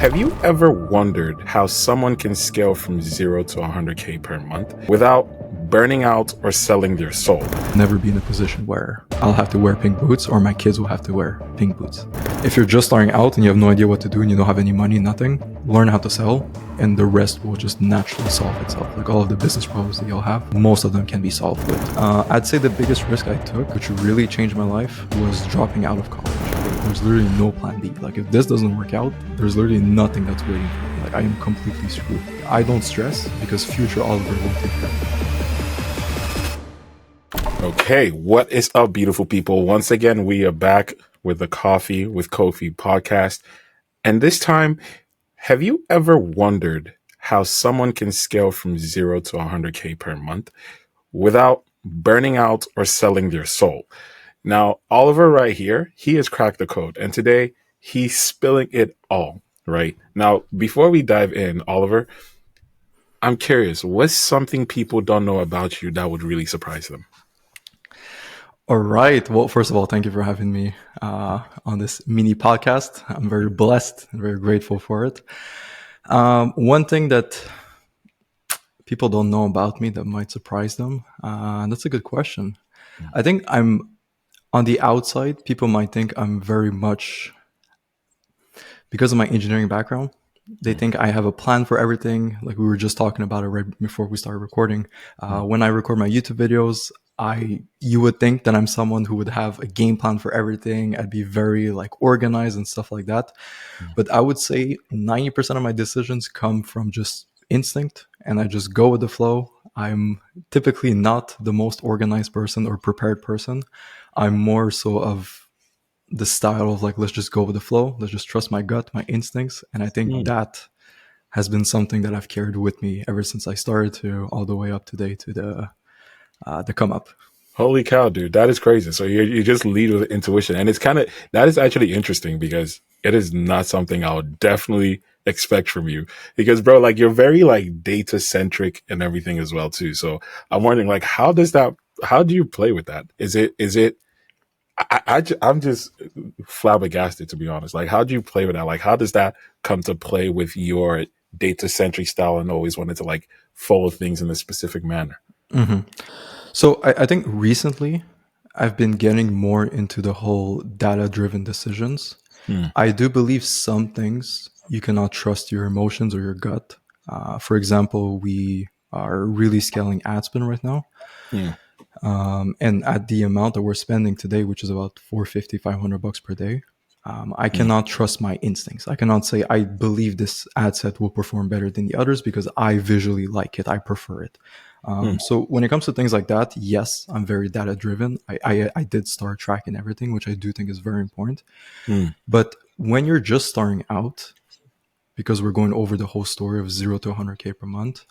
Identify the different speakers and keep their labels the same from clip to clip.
Speaker 1: Have you ever wondered how someone can scale from 0 to 100K per month without burning out or selling their soul?
Speaker 2: Never be in a position where I'll have to wear pink boots or my kids will have to wear pink boots. If you're just starting out and you have no idea what to do and you don't have any money, nothing, learn how to sell and the rest will just naturally solve itself. Like all of the business problems that you'll have, most of them can be solved with. I'd say the biggest risk I took, which really changed my life, was dropping out of college. There's literally no plan B. Like if this doesn't work out, there's literally nothing that's waiting for me. Like I am completely screwed. I don't stress because future Oliver won't take care of me.
Speaker 1: Okay, what is up, beautiful people? Once again, we are back with the Coffee with Kofi podcast. And this time, have you ever wondered how someone can scale from 0 to 100K per month without burning out or selling their soul? Now, Oliver right here, he has cracked the code. And today, he's spilling it all, right? Now, before we dive in, Oliver, I'm curious, what's something people don't know about you that would really surprise them?
Speaker 2: All right. Well, first of all, thank you for having me on this mini podcast. I'm very blessed and very grateful for it. One thing that people don't know about me that might surprise them, that's a good question. I think I'm on the outside, people might think I'm very much, because of my engineering background, they think I have a plan for everything. Like we were just talking about it right before we started recording. When I record my YouTube videos, you would think that I'm someone who would have a game plan for everything. I'd be very like organized and stuff like that. But I would say 90% of my decisions come from just instinct and I just go with the flow. I'm typically not the most organized person or prepared person. I'm more so of the style of like, let's just go with the flow. Let's just trust my gut, my instincts. And I think that has been something that I've carried with me ever since I started to all the way up today to the come up.
Speaker 1: Holy cow, dude. That is crazy. So you just lead with intuition. And it's that is actually interesting because it is not something I would definitely expect from you because bro, like you're very like data centric and everything as well too. So I'm wondering like, how do you play with that? I'm just flabbergasted, to be honest. Like, how do you play with that? Like, how does that come to play with your data centric style and always wanted to like follow things in a specific manner?
Speaker 2: Mm-hmm. So I think recently I've been getting more into the whole data driven decisions. I do believe some things you cannot trust your emotions or your gut. For example, we are really scaling ad spend right now. And at the amount that we're spending today, which is about $450-500 per day, I cannot trust my instincts. I cannot say I believe this ad set will perform better than the others because I visually like it. I prefer it. So when it comes to things like that, yes, I'm very data driven. I did start tracking everything, which I do think is very important. But when you're just starting out, because we're going over the whole story of 0 to 100K per month,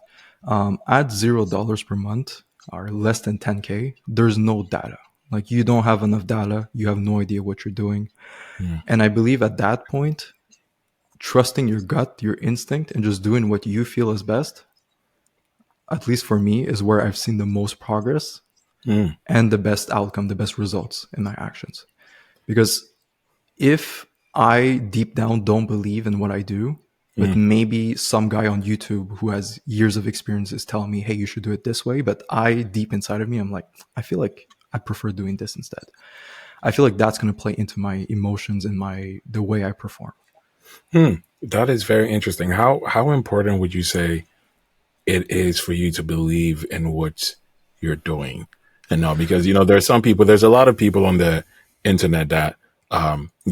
Speaker 2: at $0 per month, or less than 10K, there's no data. Like you don't have enough data. You have no idea what you're doing. And I believe at that point, trusting your gut, your instinct, and just doing what you feel is best, at least for me, is where I've seen the most progress and the best outcome, the best results in my actions. Because if I deep down don't believe in what I do, but maybe some guy on YouTube who has years of experience is telling me, hey, you should do it this way. But I, deep inside of me, I'm like, I feel like I prefer doing this instead. I feel like that's going to play into my emotions and the way I perform.
Speaker 1: That is very interesting. How important would you say it is for you to believe in what you're doing? And no, because, there's a lot of people on the internet that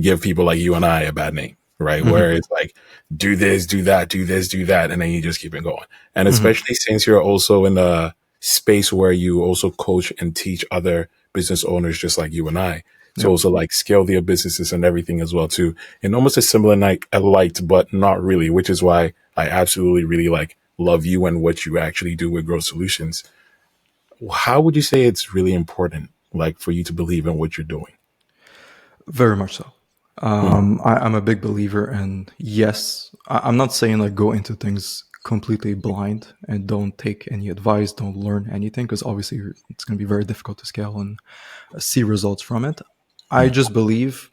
Speaker 1: give people like you and I a bad name. Right. Where it's like, do this, do that, do this, do that. And then you just keep it going. And especially since you're also in a space where you also coach and teach other business owners, just like you and I, to also like scale their businesses and everything as well, too. In almost a similar light, but not really, which is why I absolutely really like love you and what you actually do with Growth Solutions. How would you say it's really important, like for you to believe in what you're doing?
Speaker 2: Very much so. I'm a big believer, and yes, I'm not saying like go into things completely blind and don't take any advice, don't learn anything, because obviously it's going to be very difficult to scale and see results from it. I just believe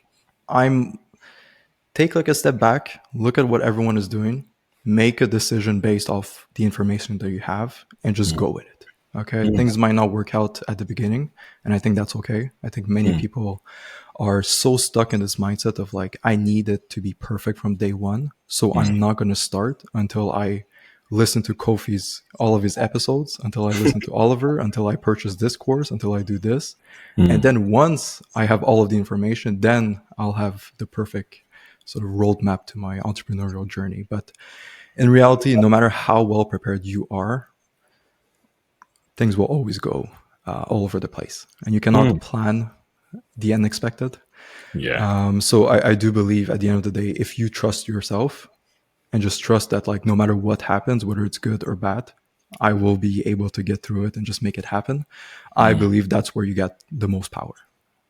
Speaker 2: I'm take like a step back, look at what everyone is doing, make a decision based off the information that you have, and just
Speaker 1: Mm,
Speaker 2: go with it. Okay.
Speaker 1: mm,
Speaker 2: Things might not work out at the beginning, and I think that's okay. I think many
Speaker 1: mm,
Speaker 2: people are so stuck in this mindset of like, I need it to be perfect from day one. So
Speaker 1: mm,
Speaker 2: I'm not going to start until I listen to Kofi's, all of his episodes, until I listen to Oliver, until I purchase this course, until I do this. And
Speaker 1: mm,
Speaker 2: then once I have all of the information, then I'll have the perfect sort of roadmap to my entrepreneurial journey. But in reality, no matter how well prepared you are, things will always go all over the place. And you cannot
Speaker 1: mm.
Speaker 2: plan the unexpected.
Speaker 1: Yeah.
Speaker 2: So I do believe at the end of the day, if you trust yourself and just trust that, like, no matter what happens, whether it's good or bad, I will be able to get through it and just make it happen. I
Speaker 1: Mm,
Speaker 2: believe that's where you get the most power.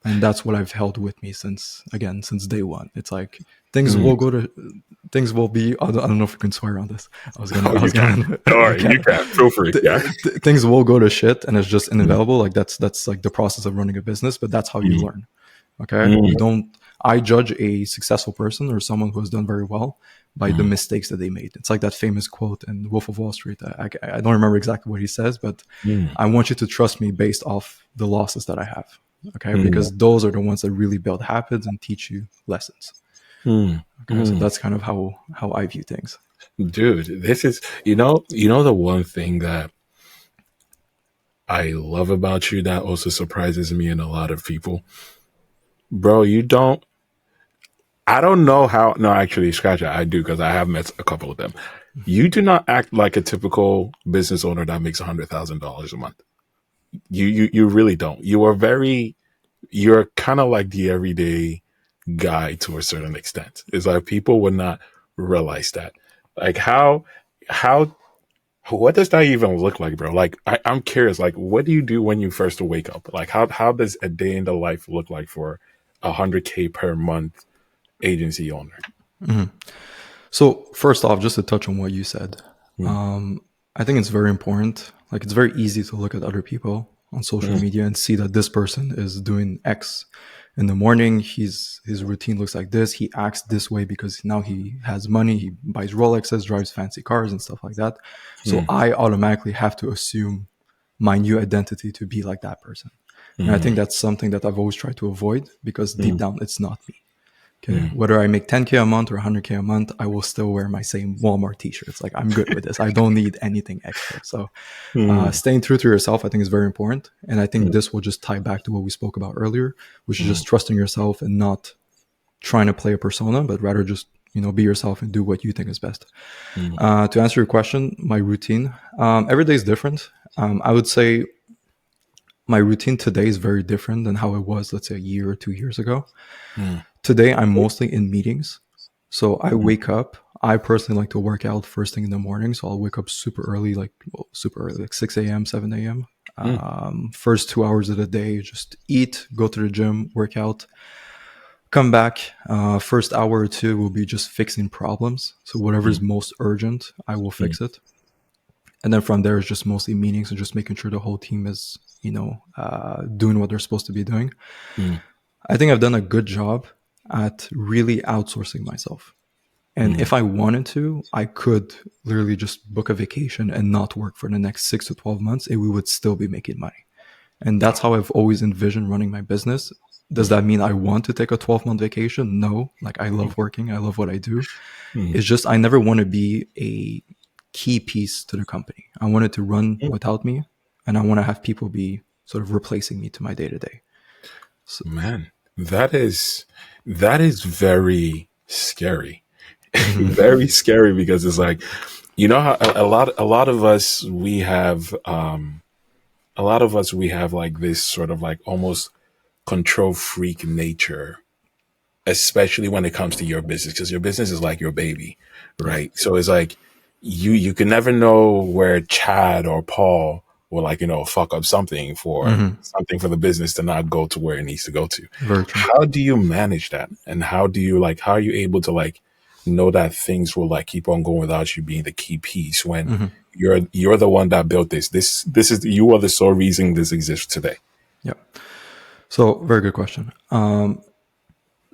Speaker 2: And that's what I've held with me since day one. It's like
Speaker 1: mm.
Speaker 2: things will be, I don't know if you can swear on this.
Speaker 1: Oh,
Speaker 2: I
Speaker 1: you
Speaker 2: was
Speaker 1: can.
Speaker 2: gonna,
Speaker 1: All
Speaker 2: you
Speaker 1: right, you
Speaker 2: can,
Speaker 1: can. Feel free. Yeah.
Speaker 2: things will go to shit and it's just
Speaker 1: Mm,
Speaker 2: inevitable. Like that's like the process of running a business, but that's how you
Speaker 1: mm,
Speaker 2: learn. Okay.
Speaker 1: mm,
Speaker 2: I judge a successful person or someone who has done very well by the
Speaker 1: mm,
Speaker 2: mistakes that they made. It's like that famous quote in Wolf of Wall Street. I don't remember exactly what he says, but
Speaker 1: mm,
Speaker 2: I want you to trust me based off the losses that I have. Okay.
Speaker 1: mm,
Speaker 2: Because those are the ones that really build habits and teach you lessons.
Speaker 1: mm,
Speaker 2: Okay. So
Speaker 1: mm.
Speaker 2: that's kind of how I view things.
Speaker 1: Dude, this is the one thing that I love about you that also surprises me and a lot of people. Bro, I don't know how, no, actually, scratch it. I do because I have met a couple of them. You do not act like a typical business owner that makes $100,000 a month. You really don't. You're kind of like the everyday guy to a certain extent. It's like people would not realize that. Like how, what does that even look like, bro? Like, I'm curious, like, what do you do when you first wake up? Like, how does a day in the life look like for 100K per month agency owner?
Speaker 2: Mhm. So first off, just to touch on what you said,
Speaker 1: Mm,
Speaker 2: I think it's very important. Like, it's very easy to look at other people on social
Speaker 1: mm,
Speaker 2: media and see that this person is doing X in the morning. His routine looks like this. He acts this way because now he has money. He buys Rolexes, drives fancy cars, and stuff like that. So
Speaker 1: mm,
Speaker 2: I automatically have to assume my new identity to be like that person. And I think
Speaker 1: mm,
Speaker 2: that's something that I've always tried to avoid because deep
Speaker 1: mm,
Speaker 2: down, it's not me. Okay.
Speaker 1: mm,
Speaker 2: Whether I make 10K a month or 100K a month, I will still wear my same Walmart t-shirts. Like, I'm good with this. I don't need anything extra. So
Speaker 1: mm,
Speaker 2: staying true to yourself, I think, is very important. And I think
Speaker 1: mm,
Speaker 2: this will just tie back to what we spoke about earlier, which is
Speaker 1: mm,
Speaker 2: just trusting yourself and not trying to play a persona, but rather just, be yourself and do what you think is best.
Speaker 1: mm,
Speaker 2: To answer your question, my routine, every day is different. I would say my routine today is very different than how it was, let's say, a year or 2 years ago.
Speaker 1: mm,
Speaker 2: Today, I'm mostly in meetings. So I
Speaker 1: mm,
Speaker 2: wake up. I personally like to work out first thing in the morning. So I'll wake up super early, super early, like 6 a.m., 7 a.m.
Speaker 1: mm,
Speaker 2: First 2 hours of the day, just eat, go to the gym, work out, come back. First hour or two will be just fixing problems. So whatever is
Speaker 1: mm,
Speaker 2: most urgent, I will
Speaker 1: mm,
Speaker 2: fix it. And then from there, it's just mostly meetings and just making sure the whole team is, doing what they're supposed to be doing.
Speaker 1: mm,
Speaker 2: I think I've done a good job at really outsourcing myself. And
Speaker 1: mm.
Speaker 2: if I wanted to, I could literally just book a vacation and not work for the next 6 to 12 months, and we would still be making money. And that's how I've always envisioned running my business. Does
Speaker 1: Mm,
Speaker 2: that mean I want to take a 12-month vacation? No. Like, I
Speaker 1: mm,
Speaker 2: love working. I love what I do.
Speaker 1: mm,
Speaker 2: It's just I never want to be a key piece to the company. I want it to run
Speaker 1: mm.
Speaker 2: without me, and I want to have people be sort of replacing me to my day to day. So,
Speaker 1: Man, that is very scary.
Speaker 2: mhm,
Speaker 1: Very scary because it's like, how a lot of us we have like this sort of like almost control freak nature, especially when it comes to your business, because your business is like your baby,
Speaker 2: yeah.
Speaker 1: right? So it's like you can never know where Chad or Paul will, like, fuck up
Speaker 2: Hmm.
Speaker 1: something for the business to not go to where it needs to go to.
Speaker 2: Very true.
Speaker 1: How do you manage that? And how are you able to, like, know that things will, like, keep on going without you being the key piece when
Speaker 2: Hmm.
Speaker 1: you're the one that built this? This is, you are the sole reason this exists today.
Speaker 2: Yeah. So, very good question.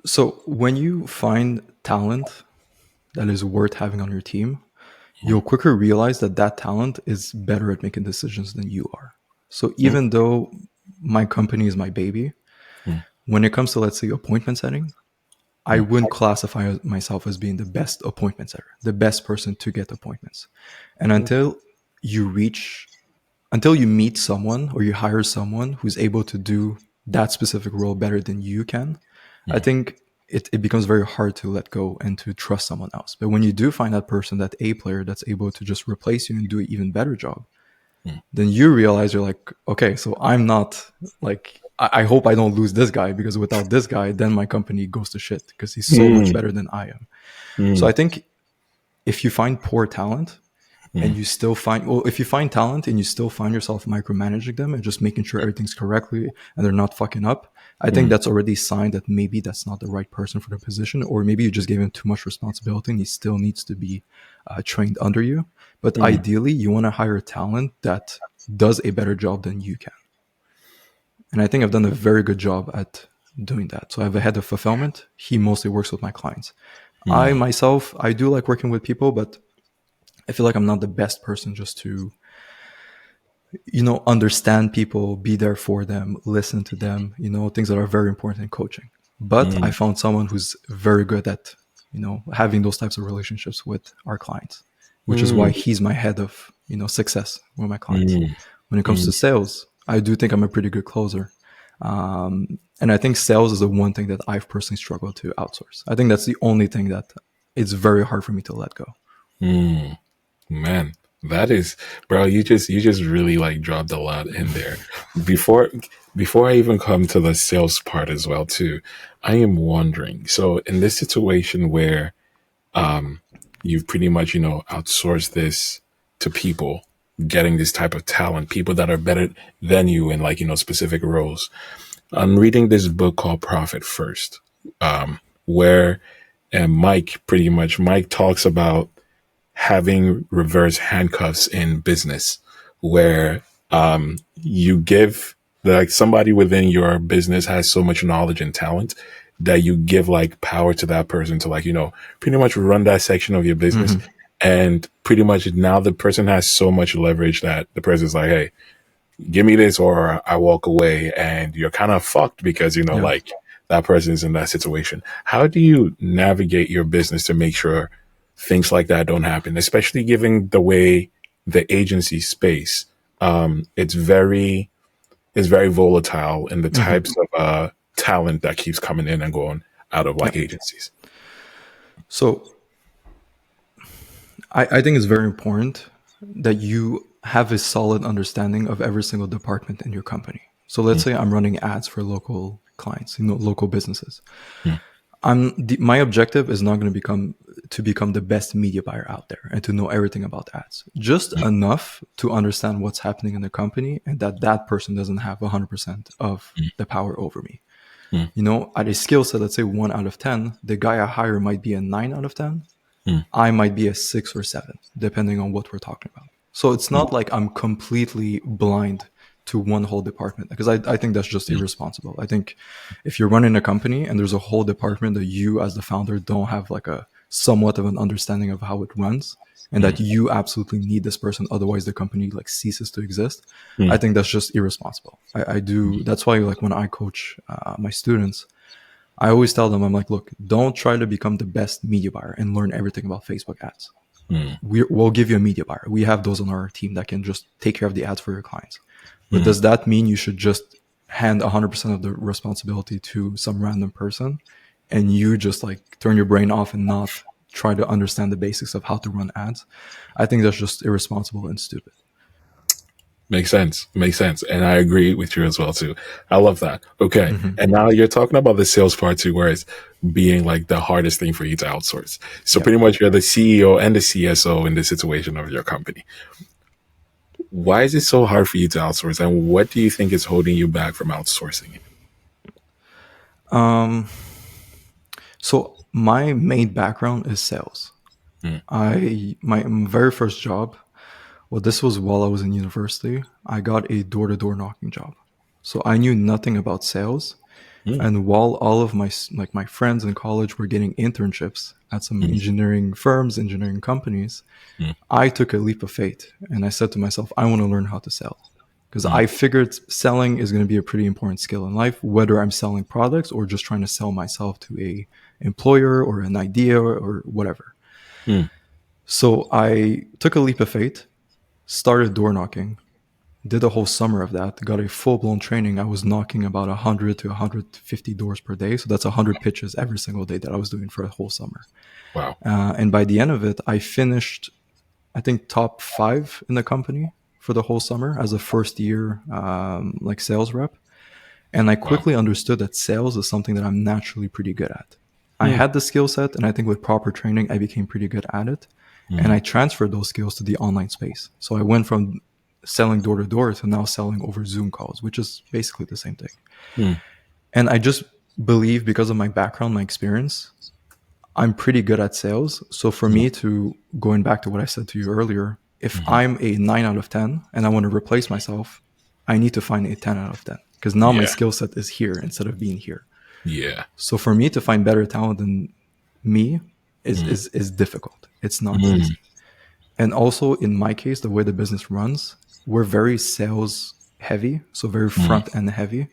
Speaker 2: So when you find talent that is worth having on your team,
Speaker 1: Mm,
Speaker 2: you'll quicker realize that that talent is better at making decisions than you are. So
Speaker 1: mm,
Speaker 2: even though my company is my baby,
Speaker 1: mm,
Speaker 2: when it comes to, let's say, appointment setting, I
Speaker 1: mm,
Speaker 2: wouldn't classify myself as being the best appointment setter, the best person to get appointments. And
Speaker 1: mm,
Speaker 2: you reach, until you meet someone or you hire someone who's able to do that specific role better than you can, I
Speaker 1: mm,
Speaker 2: think it becomes very hard to let go and to trust someone else. But when you do find that person, that A player that's able to just replace you and do an even better job,
Speaker 1: mm,
Speaker 2: then you realize you're like, okay, so I'm not like, I hope I don't lose this guy, because without this guy, then my company goes to shit because he's so much
Speaker 1: mm,
Speaker 2: better than I am. So I
Speaker 1: mm,
Speaker 2: think if you find poor talent, and
Speaker 1: mm,
Speaker 2: you still find, well, if you find talent and you still find yourself micromanaging them and just making sure everything's correctly and they're not fucking up, I think
Speaker 1: mm,
Speaker 2: that's already a sign that maybe that's not the right person for the position, or maybe you just gave him too much responsibility and he still needs to be trained under you. But
Speaker 1: mm,
Speaker 2: ideally, you want to hire talent that does a better job than you can. And I think I've done a very good job at doing that. So I have a head of fulfillment. He mostly works with my clients. I
Speaker 1: mm,
Speaker 2: myself, I do like working with people, but I feel like I'm not the best person just to, understand people, be there for them, listen to them, things that are very important in coaching. But I
Speaker 1: mm,
Speaker 2: found someone who's very good at, having those types of relationships with our clients, which is why
Speaker 1: mm,
Speaker 2: he's my head of, success with my clients.
Speaker 1: mm,
Speaker 2: When it comes
Speaker 1: mm,
Speaker 2: to sales, I do think I'm a pretty good closer. And I think sales is the one thing that I've personally struggled to outsource. I think that's the only thing that it's very hard for me to let go.
Speaker 1: mm. Man, that is, bro, you just really like dropped a lot in there. Before before I even come to the sales part as well too, I am wondering. So in this situation where you've pretty much, outsourced this to people, getting this type of talent, people that are better than you in like, specific roles. I'm reading this book called Profit First, where and Mike talks about having reverse handcuffs in business where you give like somebody within your business has so much knowledge and talent that you give like power to that person to like pretty much run that section of your business,
Speaker 2: Hmm.
Speaker 1: and pretty much now the person has so much leverage that the person's like, hey, give me this or I walk away, and you're kind of fucked because
Speaker 2: Yeah.
Speaker 1: like that person is in that situation. How do you navigate your business to make sure things like that don't happen, especially given the way the agency space, it's very volatile in the
Speaker 2: Hmm.
Speaker 1: types of talent that keeps coming in and going out of
Speaker 2: Yeah.
Speaker 1: like agencies.
Speaker 2: So I think it's very important that you have a solid understanding of every single department in your company. So let's
Speaker 1: Mm,
Speaker 2: say I'm running ads for local clients, local businesses.
Speaker 1: mm,
Speaker 2: My objective is not going to become the best media buyer out there and to know everything about ads. Just
Speaker 1: mm,
Speaker 2: enough to understand what's happening in the company and that that person doesn't have 100% of
Speaker 1: mm,
Speaker 2: the power over me.
Speaker 1: mm,
Speaker 2: At a skill set, let's say 1 out of 10, the guy I hire might be a 9 out of 10.
Speaker 1: mm,
Speaker 2: I might be a 6 or 7, depending on what we're talking about. So it's
Speaker 1: mm,
Speaker 2: not like I'm completely blind to one whole department, because I think that's just
Speaker 1: mm,
Speaker 2: irresponsible. I think if you're running a company and there's a whole department that you as the founder don't have like a somewhat of an understanding of how it runs, and
Speaker 1: mm,
Speaker 2: that you absolutely need this person, otherwise the company like ceases to exist, I
Speaker 1: mm,
Speaker 2: think that's just irresponsible. I do. That's why like when I coach my students, I always tell them, I'm like, look, don't try to become the best media buyer and learn everything about Facebook ads.
Speaker 1: mm,
Speaker 2: We'll give you a media buyer. We have those on our team that can just take care of the ads for your clients. But
Speaker 1: mm.
Speaker 2: does that mean you should just hand 100% of the responsibility to some random person and you just like turn your brain off and not try to understand the basics of how to run ads? I think that's just irresponsible and stupid.
Speaker 1: Makes sense. Makes sense. And I agree with you as well too. I love that. Okay.
Speaker 2: Hmm.
Speaker 1: And now you're talking about the sales part too, where it's being like the hardest thing for you to outsource. So
Speaker 2: Yeah.
Speaker 1: pretty much you're the CEO and the CSO in the situation of your company. Why is it so hard for you to outsource? And what do you think is holding you back from outsourcing it?
Speaker 2: Um, so my main background is sales.
Speaker 1: Mm,
Speaker 2: My very first job, well, this was while I was in university. I got a door to door knocking job. So I knew nothing about sales.
Speaker 1: Mm,
Speaker 2: And while all of my friends in college were getting internships at some
Speaker 1: mm,
Speaker 2: engineering firms, engineering companies,
Speaker 1: mm,
Speaker 2: I took a leap of faith and I said to myself, I want to learn how to sell. Because
Speaker 1: mm.
Speaker 2: I figured selling is going to be a pretty important skill in life, whether I'm selling products or just trying to sell myself to a employer or an idea or whatever.
Speaker 1: Mm.
Speaker 2: So I took a leap of faith, started door knocking, did a whole summer of that, got a full blown training. I was knocking about 100 to 150 doors per day. So that's 100 pitches every single day that I was doing for a whole summer.
Speaker 1: Wow.
Speaker 2: And by the end of it, I finished, I think, top 5 in the company for the whole summer as a first year like sales rep. And I
Speaker 1: Wow.
Speaker 2: quickly understood that sales is something that I'm naturally pretty good at. I
Speaker 1: Mm,
Speaker 2: had the skill set, and I think with proper training, I became pretty good at it. And
Speaker 1: mm,
Speaker 2: I transferred those skills to the online space. So I went from selling door to door to now selling over Zoom calls, which is basically the same thing.
Speaker 1: mm,
Speaker 2: And I just believe because of my background, my experience, I'm pretty good at sales. So for
Speaker 1: mm,
Speaker 2: me to going back to what I said to you earlier, if
Speaker 1: mhm.
Speaker 2: I'm a 9 out of 10 and I want to replace myself, I need to find a 10 out of 10 because now my
Speaker 1: Yeah.
Speaker 2: skill set is here instead of being here.
Speaker 1: Yeah.
Speaker 2: So for me to find better talent than me is
Speaker 1: Mm,
Speaker 2: is is difficult. It's not
Speaker 1: mm,
Speaker 2: easy. And also in my case, the way the business runs, we're very sales heavy, so very
Speaker 1: mm,
Speaker 2: front end heavy.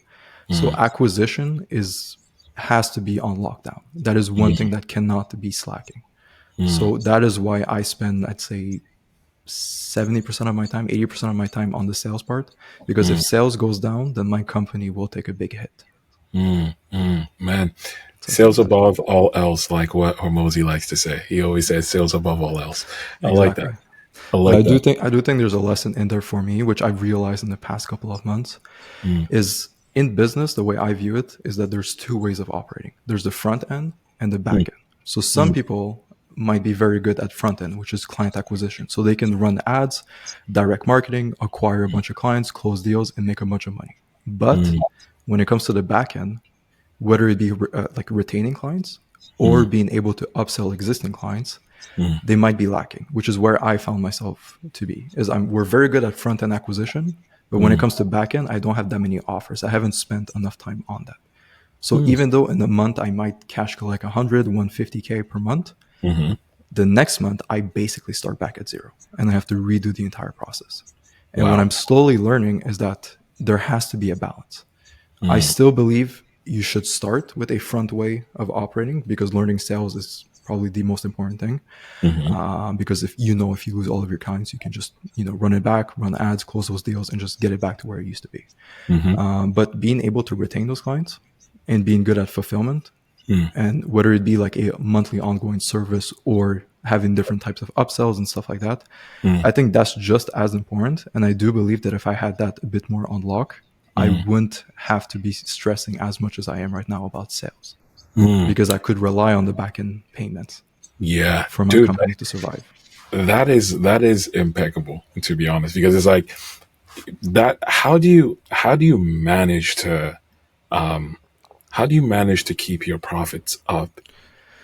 Speaker 2: So
Speaker 1: mm,
Speaker 2: acquisition is has to be on lockdown. That is one thing
Speaker 1: mm,
Speaker 2: that cannot be slacking.
Speaker 1: mm,
Speaker 2: So that is why I spend, I'd say, 70% of my time, 80% of my time on the sales part. Because if
Speaker 1: mm,
Speaker 2: sales goes down, then my company will take a big hit.
Speaker 1: Man,
Speaker 2: Something
Speaker 1: sales
Speaker 2: like that.
Speaker 1: above all else, like what Hormozy likes to say. He always says sales above all else. I like that.
Speaker 2: Exactly.
Speaker 1: I
Speaker 2: But
Speaker 1: like that.
Speaker 2: I do think there's a lesson in there for me, which I've realized in the past couple of months,
Speaker 1: Mm,
Speaker 2: is in business, the way I view it is that there's two ways of operating. There's the front end and the
Speaker 1: mm,
Speaker 2: back end. So some
Speaker 1: mm,
Speaker 2: people might be very good at front end, which is client acquisition. So they can run ads, direct marketing, acquire a bunch of clients, close deals, and make a bunch of money. But
Speaker 1: mm,
Speaker 2: when it comes to the back end, whether it be like retaining clients or
Speaker 1: mm,
Speaker 2: being able to upsell existing clients,
Speaker 1: mm,
Speaker 2: they might be lacking, which is where I found myself to be. We're very good at front end acquisition, but when it
Speaker 1: mm,
Speaker 2: comes to back end, I don't have that many offers. I haven't spent enough time on that. So
Speaker 1: mm,
Speaker 2: even though in a month I might cash collect 100, 150K per month,
Speaker 1: mhm.
Speaker 2: the next month I basically start back at zero and I have to redo the entire process. And what
Speaker 1: Wow.
Speaker 2: I'm slowly learning is that there has to be a balance. I
Speaker 1: Mm,
Speaker 2: still believe you should start with a front way of operating because learning sales is probably the most important thing.
Speaker 1: mhm,
Speaker 2: Because if you lose all of your clients, you can just run it back, run ads, close those deals, and just get it back to where it used to be.
Speaker 1: mhm,
Speaker 2: But being able to retain those clients and being good at fulfillment,
Speaker 1: mm,
Speaker 2: and whether it be like a monthly ongoing service or having different types of upsells and stuff like that,
Speaker 1: mm,
Speaker 2: I think that's just as important. And I do believe that if I had that a bit more on lock, I
Speaker 1: mm,
Speaker 2: wouldn't have to be stressing as much as I am right now about sales
Speaker 1: mm.
Speaker 2: because I could rely on the back end payments
Speaker 1: Yeah,
Speaker 2: for my
Speaker 1: dude,
Speaker 2: company to survive.
Speaker 1: that is impeccable, to be honest, because it's like that. How do you manage to how do you manage to keep your profits up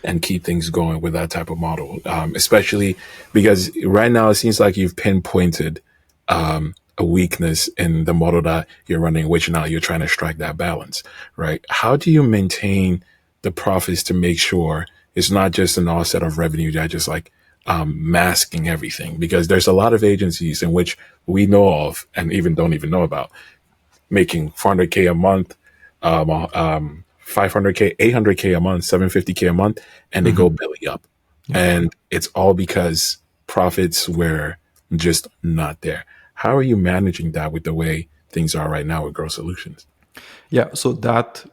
Speaker 1: and keep things going with that type of model? Especially because right now it seems like you've pinpointed a weakness in the model that you're running, which now you're trying to strike that balance, right? How do you maintain the profits to make sure it's not just an offset of revenue that just like masking everything? Because there's a lot of agencies in which we know of and even don't even know about making 400K a month, 500K, 800K a month, 750K a month, and they go
Speaker 2: Hmm.
Speaker 1: belly up.
Speaker 2: Yeah.
Speaker 1: And it's all because profits were just not there. How are you managing that with the way things are right now with Grow Solutions?
Speaker 2: Yeah. So that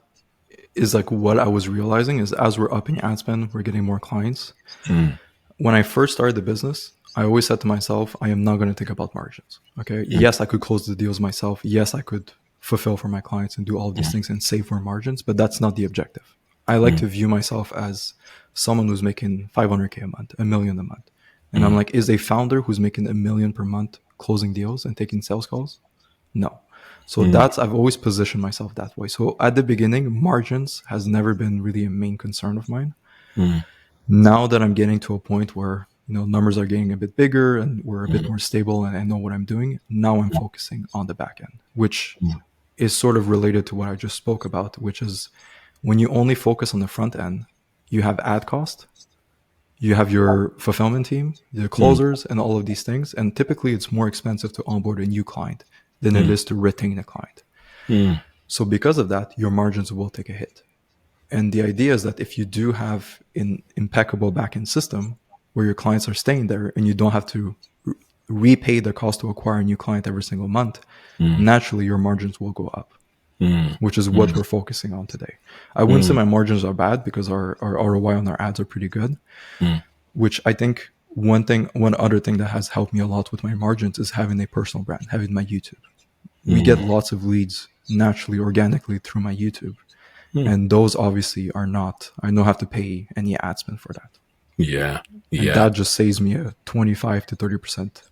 Speaker 2: is like what I was realizing is as we're upping ad spend, we're getting more clients.
Speaker 1: Mm,
Speaker 2: When I first started the business, I always said to myself, I am not going to think about margins. Okay.
Speaker 1: mm,
Speaker 2: Yes, I could close the deals myself. Yes, I could fulfill for my clients and do all these
Speaker 1: mm,
Speaker 2: things and save more margins, but that's not the objective. I like
Speaker 1: mm,
Speaker 2: to view myself as someone who's making 500K a month, a million a month. And I'm
Speaker 1: mm,
Speaker 2: like, is a founder who's making a million per month closing deals and taking sales calls? No. So
Speaker 1: mm,
Speaker 2: I've always positioned myself that way. So at the beginning, margins has never been really a main concern of mine.
Speaker 1: mm,
Speaker 2: Now that I'm getting to a point where, numbers are getting a bit bigger and we're a bit
Speaker 1: mm,
Speaker 2: more stable and I know what I'm doing, now I'm focusing on the back end, which
Speaker 1: mm.
Speaker 2: is sort of related to what I just spoke about, which is when you only focus on the front end, you have ad cost, you have your fulfillment team, the
Speaker 1: Mm,
Speaker 2: closers, and all of these things. And typically, it's more expensive to onboard a new client than it
Speaker 1: mm,
Speaker 2: is to retain a client.
Speaker 1: mm,
Speaker 2: So because of that, your margins will take a hit. And the idea is that if you do have an impeccable backend system where your clients are staying there and you don't have to repay the cost to acquire a new client every single month,
Speaker 1: mm,
Speaker 2: naturally your margins will go up,
Speaker 1: mm,
Speaker 2: which is what
Speaker 1: mm,
Speaker 2: we're focusing on today. I wouldn't say
Speaker 1: mm,
Speaker 2: my margins are bad because our ROI on our ads are pretty good,
Speaker 1: mm,
Speaker 2: which I think one other thing that has helped me a lot with my margins is having a personal brand, having my YouTube. We get
Speaker 1: mm,
Speaker 2: lots of leads naturally, organically through my YouTube.
Speaker 1: mm.
Speaker 2: And those obviously are not, I don't have to pay any ad spend for that.
Speaker 1: Yeah,
Speaker 2: And
Speaker 1: yeah.
Speaker 2: that just saves me a 25 to 30%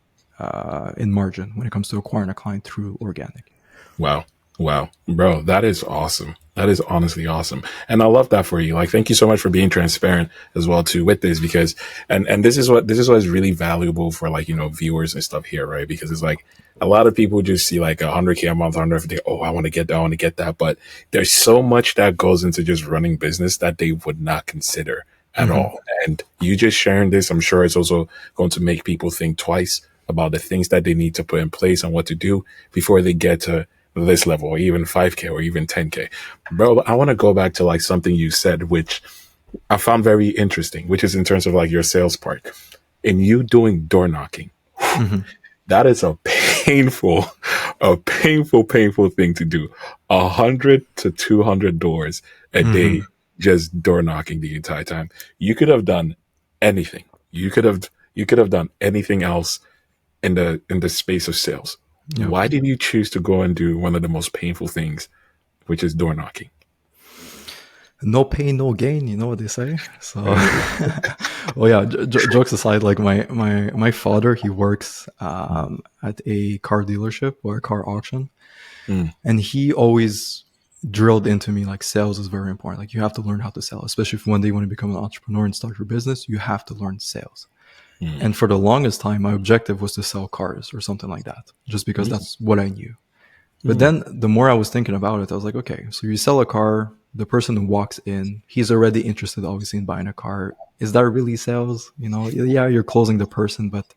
Speaker 2: in margin when it comes to acquiring a client through organic.
Speaker 1: Wow. Wow. Bro, that is awesome. That is honestly awesome. And I love that for you. Like, thank you so much for being transparent as well too with this because, and this is what is really valuable for like, viewers and stuff here, right? Because it's like a lot of people just see like 100K a month, 150. Oh, I want to get that. I want to get that. But there's so much that goes into just running business that they would not consider at
Speaker 2: Mm-hmm.
Speaker 1: all. And you just sharing this, I'm sure it's also going to make people think twice about the things that they need to put in place and what to do before they get to this level or even 5K or even 10K. Bro, I want to go back to like something you said, which I found very interesting, which is in terms of like your sales part and you doing door knocking.
Speaker 2: Mm-hmm.
Speaker 1: That is painful thing to do. 100 to 200 doors a day,
Speaker 2: Mm-hmm.
Speaker 1: just door knocking the entire time. You could have done anything. You could have done anything else in the space of sales.
Speaker 2: Yep.
Speaker 1: Why did you choose to go and do one of the most painful things, which is door knocking?
Speaker 2: No pain, no gain. You know what they say. So, well, yeah. Jokes aside, like my father, he works at a car dealership or a car auction,
Speaker 1: Mm,
Speaker 2: and he always drilled into me like sales is very important. Like you have to learn how to sell, especially if one day you want to become an entrepreneur and start your business. You have to learn sales.
Speaker 1: mm,
Speaker 2: And for the longest time, my objective was to sell cars or something like that, just because
Speaker 1: mm,
Speaker 2: that's what I knew. But
Speaker 1: mm,
Speaker 2: then the more I was thinking about it, I was like, okay, so you sell a car, the person who walks in, he's already interested, obviously, in buying a car. Is that really sales? You know, yeah, you're closing the person, but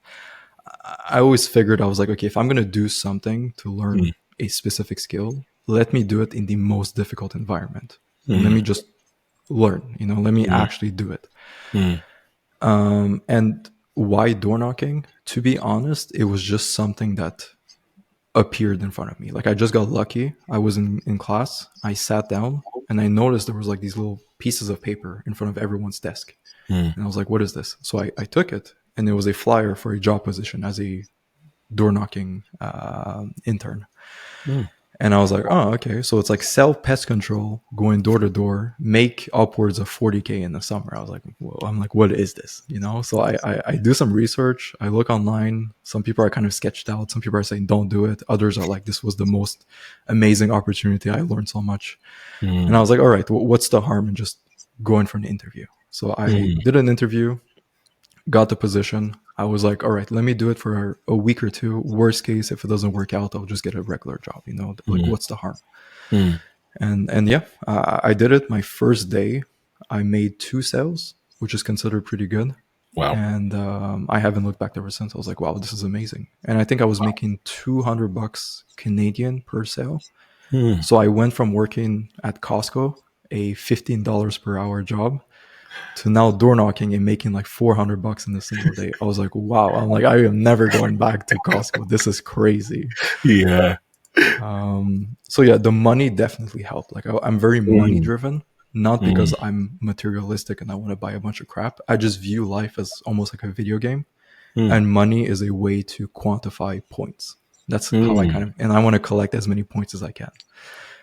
Speaker 2: I always figured I was like, okay, if I'm going to do something to
Speaker 1: mm,
Speaker 2: learn a specific skill, let me do it in the most difficult environment. Let
Speaker 1: mm,
Speaker 2: me just learn, let me
Speaker 1: mm,
Speaker 2: actually do it.
Speaker 1: mm,
Speaker 2: And why door knocking? To be honest, it was just something that appeared in front of me. Like I just got lucky. I was in class. I sat down and I noticed there was like these little pieces of paper in front of everyone's desk.
Speaker 1: mm,
Speaker 2: And I was like, what is this? So I took it and it was a flyer for a job position as a door knocking intern.
Speaker 1: mm.
Speaker 2: And I was like, oh, okay. So it's like sell pest control, going door to door, make upwards of 40K in the summer. I was like, well, I'm like, what is this? So I do some research. I look online. Some people are kind of sketched out. Some people are saying, don't do it. Others are like, this was the most amazing opportunity. I learned so much. And I
Speaker 1: Mm,
Speaker 2: was like, all right, what's the harm in just going for an interview? So I
Speaker 1: mm,
Speaker 2: did an interview, got the position. I was like, all right, let me do it for a week or two. Worst case, if it doesn't work out, I'll just get a regular job. Like
Speaker 1: mm,
Speaker 2: what's the harm?
Speaker 1: mm.
Speaker 2: And yeah, I did it. My first day, I made 2 sales, which is considered pretty good.
Speaker 1: Wow.
Speaker 2: And I haven't looked back ever since. I was like, wow, this is amazing. And I think I was making 200 bucks Canadian per sale.
Speaker 1: Mm.
Speaker 2: So I went from working at Costco, a $15 per hour job, to now door knocking and making like 400 bucks in a single day. I was like, wow. I'm like, I am never going back to Costco. This is crazy.
Speaker 1: Yeah.
Speaker 2: So yeah, the money definitely helped. Like I'm very money
Speaker 1: Mm,
Speaker 2: driven, not
Speaker 1: mm,
Speaker 2: because I'm materialistic and I want to buy a bunch of crap. I just view life as almost like a video game,
Speaker 1: mm,
Speaker 2: and money is a way to quantify points. That's how I
Speaker 1: mm.
Speaker 2: kind of, and I want to collect as many points as I can.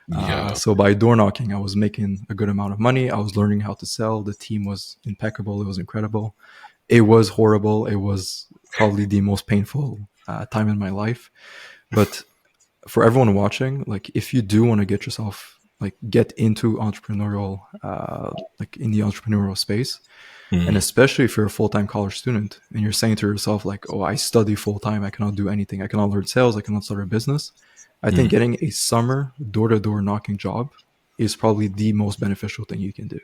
Speaker 1: Yeah.
Speaker 2: So by door knocking, I was making a good amount of money. I was learning how to sell. The team was impeccable. It was incredible. It was horrible. It was probably the most painful time in my life. But for everyone watching, like if you do want to get yourself like get into entrepreneurial, like in the entrepreneurial space, and
Speaker 1: Mm,
Speaker 2: especially if you're a full-time college student and you're saying to yourself like, oh, I study full-time, I cannot do anything, I cannot learn sales, I cannot start a business, I think
Speaker 1: Mm,
Speaker 2: getting a summer door-to-door knocking job is probably the most beneficial thing you can do.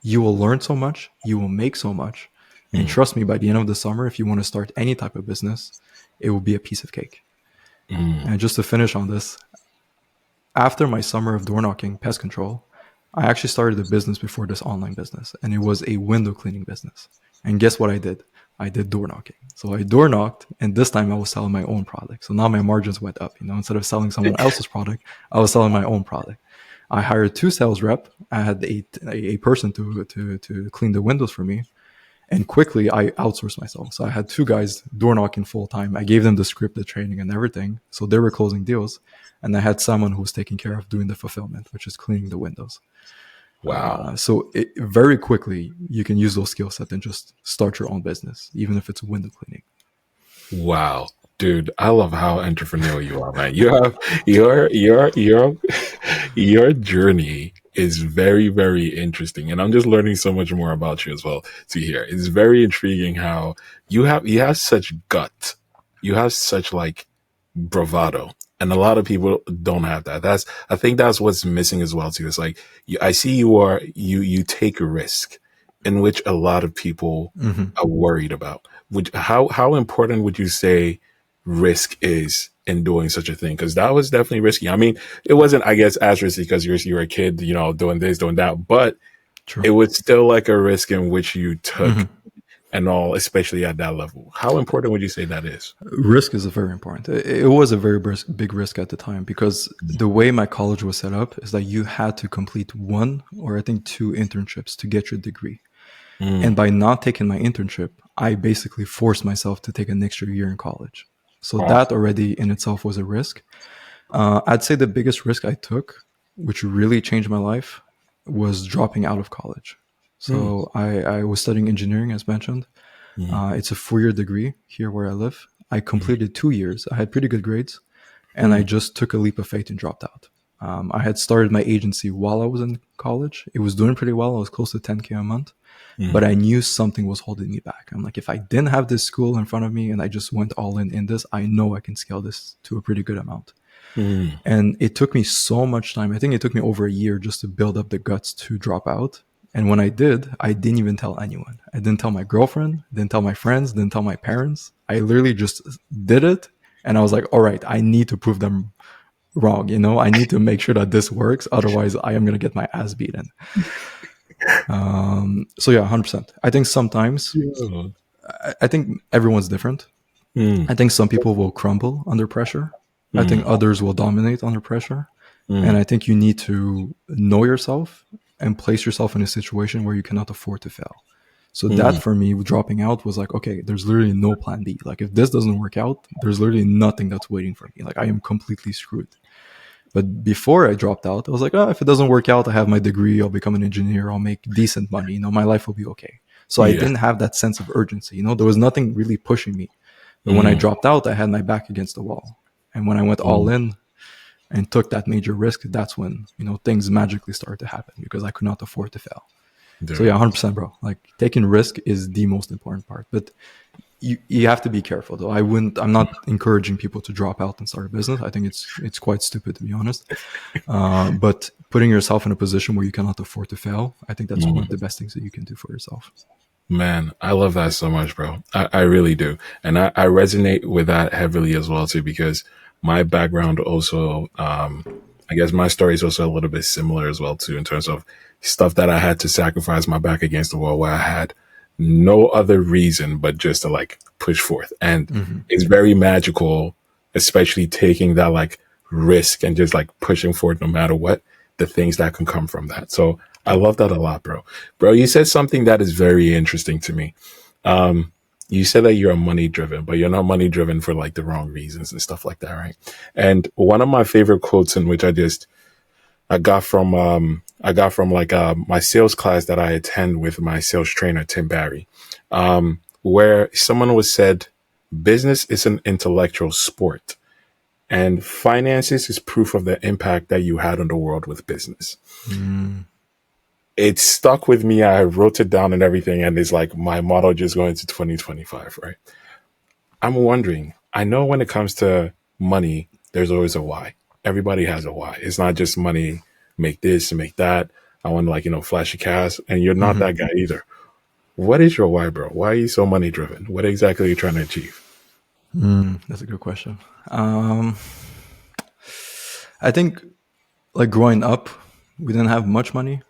Speaker 2: You will learn so much, you will make so much, and
Speaker 1: mm,
Speaker 2: trust me, by the end of the summer, if you want to start any type of business, it will be a piece of cake.
Speaker 1: mm.
Speaker 2: And just to finish on this, after my summer of door knocking pest control, I actually started a business before this online business, and it was a window cleaning business. And guess what I did? I did door knocking. So I door knocked, and this time I was selling my own product. So now my margins went up. You know, instead of selling someone else's product, I was selling my own product. I hired two sales rep. I had a person to clean the windows for me, and quickly I outsourced myself. So I had two guys door knocking full time. I gave them the script, the training, and everything. So they were closing deals. And I had someone who was taking care of doing the fulfillment, which is cleaning the windows.
Speaker 1: Wow.
Speaker 2: Very quickly, you can use those skill sets and just start your own business, even if it's window cleaning.
Speaker 1: Wow. Dude, I love how entrepreneurial you are, man. You have your journey is very, very interesting. And I'm just learning so much more about you as well to hear. It's very intriguing how you have such gut. You have such like bravado. And a lot of people don't have that. I think that's what's missing as well too. It's like, I see you take a risk in which a lot of people
Speaker 2: Mm-hmm.
Speaker 1: are worried about. How important would you say risk is in doing such a thing? Because that was definitely risky. I mean, it wasn't, I guess, as risky because you're a kid, doing this, doing that, but
Speaker 2: True.
Speaker 1: it was still like a risk in which you took
Speaker 2: Mm-hmm.
Speaker 1: and all, especially at that level. How important would you say that is?
Speaker 2: Risk is a very important. It was a very big risk at the time because the way my college was set up is that you had to complete one or I think two internships to get your degree. And
Speaker 1: Mm.
Speaker 2: by not taking my internship, I basically forced myself to take an extra year in college. So
Speaker 1: Oh.
Speaker 2: that already in itself was a risk. I'd say the biggest risk I took, which really changed my life, was dropping out of college.
Speaker 1: Mm.
Speaker 2: So I was studying engineering, as mentioned.
Speaker 1: Mm.
Speaker 2: It's a 4-year degree here where I live. I
Speaker 1: Mm.
Speaker 2: completed 2 years. I had pretty good grades, and I
Speaker 1: Mm.
Speaker 2: just took a leap of faith and dropped out. I had started my agency while I was in college. It was doing pretty well. I was close to 10K a month, but
Speaker 1: Mm.
Speaker 2: I knew something was holding me back. I'm like, if I didn't have this school in front of me and I just went all in this, I know I can scale this to a pretty good amount.
Speaker 1: Mm.
Speaker 2: And it took me so much time. I think it took me over a year just to build up the guts to drop out. And when I did, I didn't even tell anyone. I didn't tell my girlfriend, didn't tell my friends, didn't tell my parents. I literally just did it. And I was like, all right, I need to prove them wrong. I need to make sure that this works. Otherwise, I am going to get my ass beaten. So yeah, 100%. I think sometimes,
Speaker 1: Yeah.
Speaker 2: I think everyone's different.
Speaker 1: Mm.
Speaker 2: I think some people will crumble under pressure. I think
Speaker 1: Mm.
Speaker 2: others will dominate under pressure. And
Speaker 1: Mm.
Speaker 2: I think you need to know yourself and place yourself in a situation where you cannot afford to fail. So that
Speaker 1: Mm.
Speaker 2: for me, dropping out was like, okay, there's literally no plan B. Like if this doesn't work out, there's literally nothing that's waiting for me. Like I am completely screwed. But before I dropped out, I was like, oh, if it doesn't work out, I have my degree, I'll become an engineer, I'll make decent money, my life will be okay. So I
Speaker 1: Yeah.
Speaker 2: didn't have that sense of urgency. There was nothing really pushing me. But when I
Speaker 1: Mm.
Speaker 2: dropped out, I had my back against the wall. And when I went all
Speaker 1: Mm.
Speaker 2: in and took that major risk, that's when, things magically started to happen because I could not afford to fail. So yeah,
Speaker 1: Dude.
Speaker 2: 100%, bro. Like taking risk is the most important part. But you have to be careful though. I'm not encouraging people to drop out and start a business. I think it's quite stupid to be honest. But putting yourself in a position where you cannot afford to fail, I think that's one of
Speaker 1: Mm.
Speaker 2: the best things that you can do for yourself.
Speaker 1: Man, I love that so much, bro. I really do. And I resonate with that heavily as well, too, because my background also, I guess my story is also a little bit similar as well, too, in terms of stuff that I had to sacrifice my back against the wall where I had no other reason but just to like push forth. And
Speaker 2: Hmm.
Speaker 1: it's very magical, especially taking that like risk and just like pushing forward no matter what, the things that can come from that. So I
Speaker 2: Yeah.
Speaker 1: love that a lot, bro. Bro, you said something that is very interesting to me. You said that you're money driven, but you're not money driven for like the wrong reasons and stuff like that, right? And one of my favorite quotes in which I got from like my sales class that I attend with my sales trainer Tim Barry, where someone was said, "Business is an intellectual sport, and finances is proof of the impact that you had on the world with business."
Speaker 2: Mm.
Speaker 1: It stuck with me. I wrote it down and everything, and it's like my motto just going to 2025, right? I'm wondering, I know when it comes to money, there's always a why. everybody has a why. It's not just money, make this and make that. I want to like, flashy cash. And you're not
Speaker 2: Hmm.
Speaker 1: that guy either. What is your why, bro? Why are you so money driven? What exactly are you trying to achieve?
Speaker 2: That's a good question. Um, I think like growing up, we didn't have much money.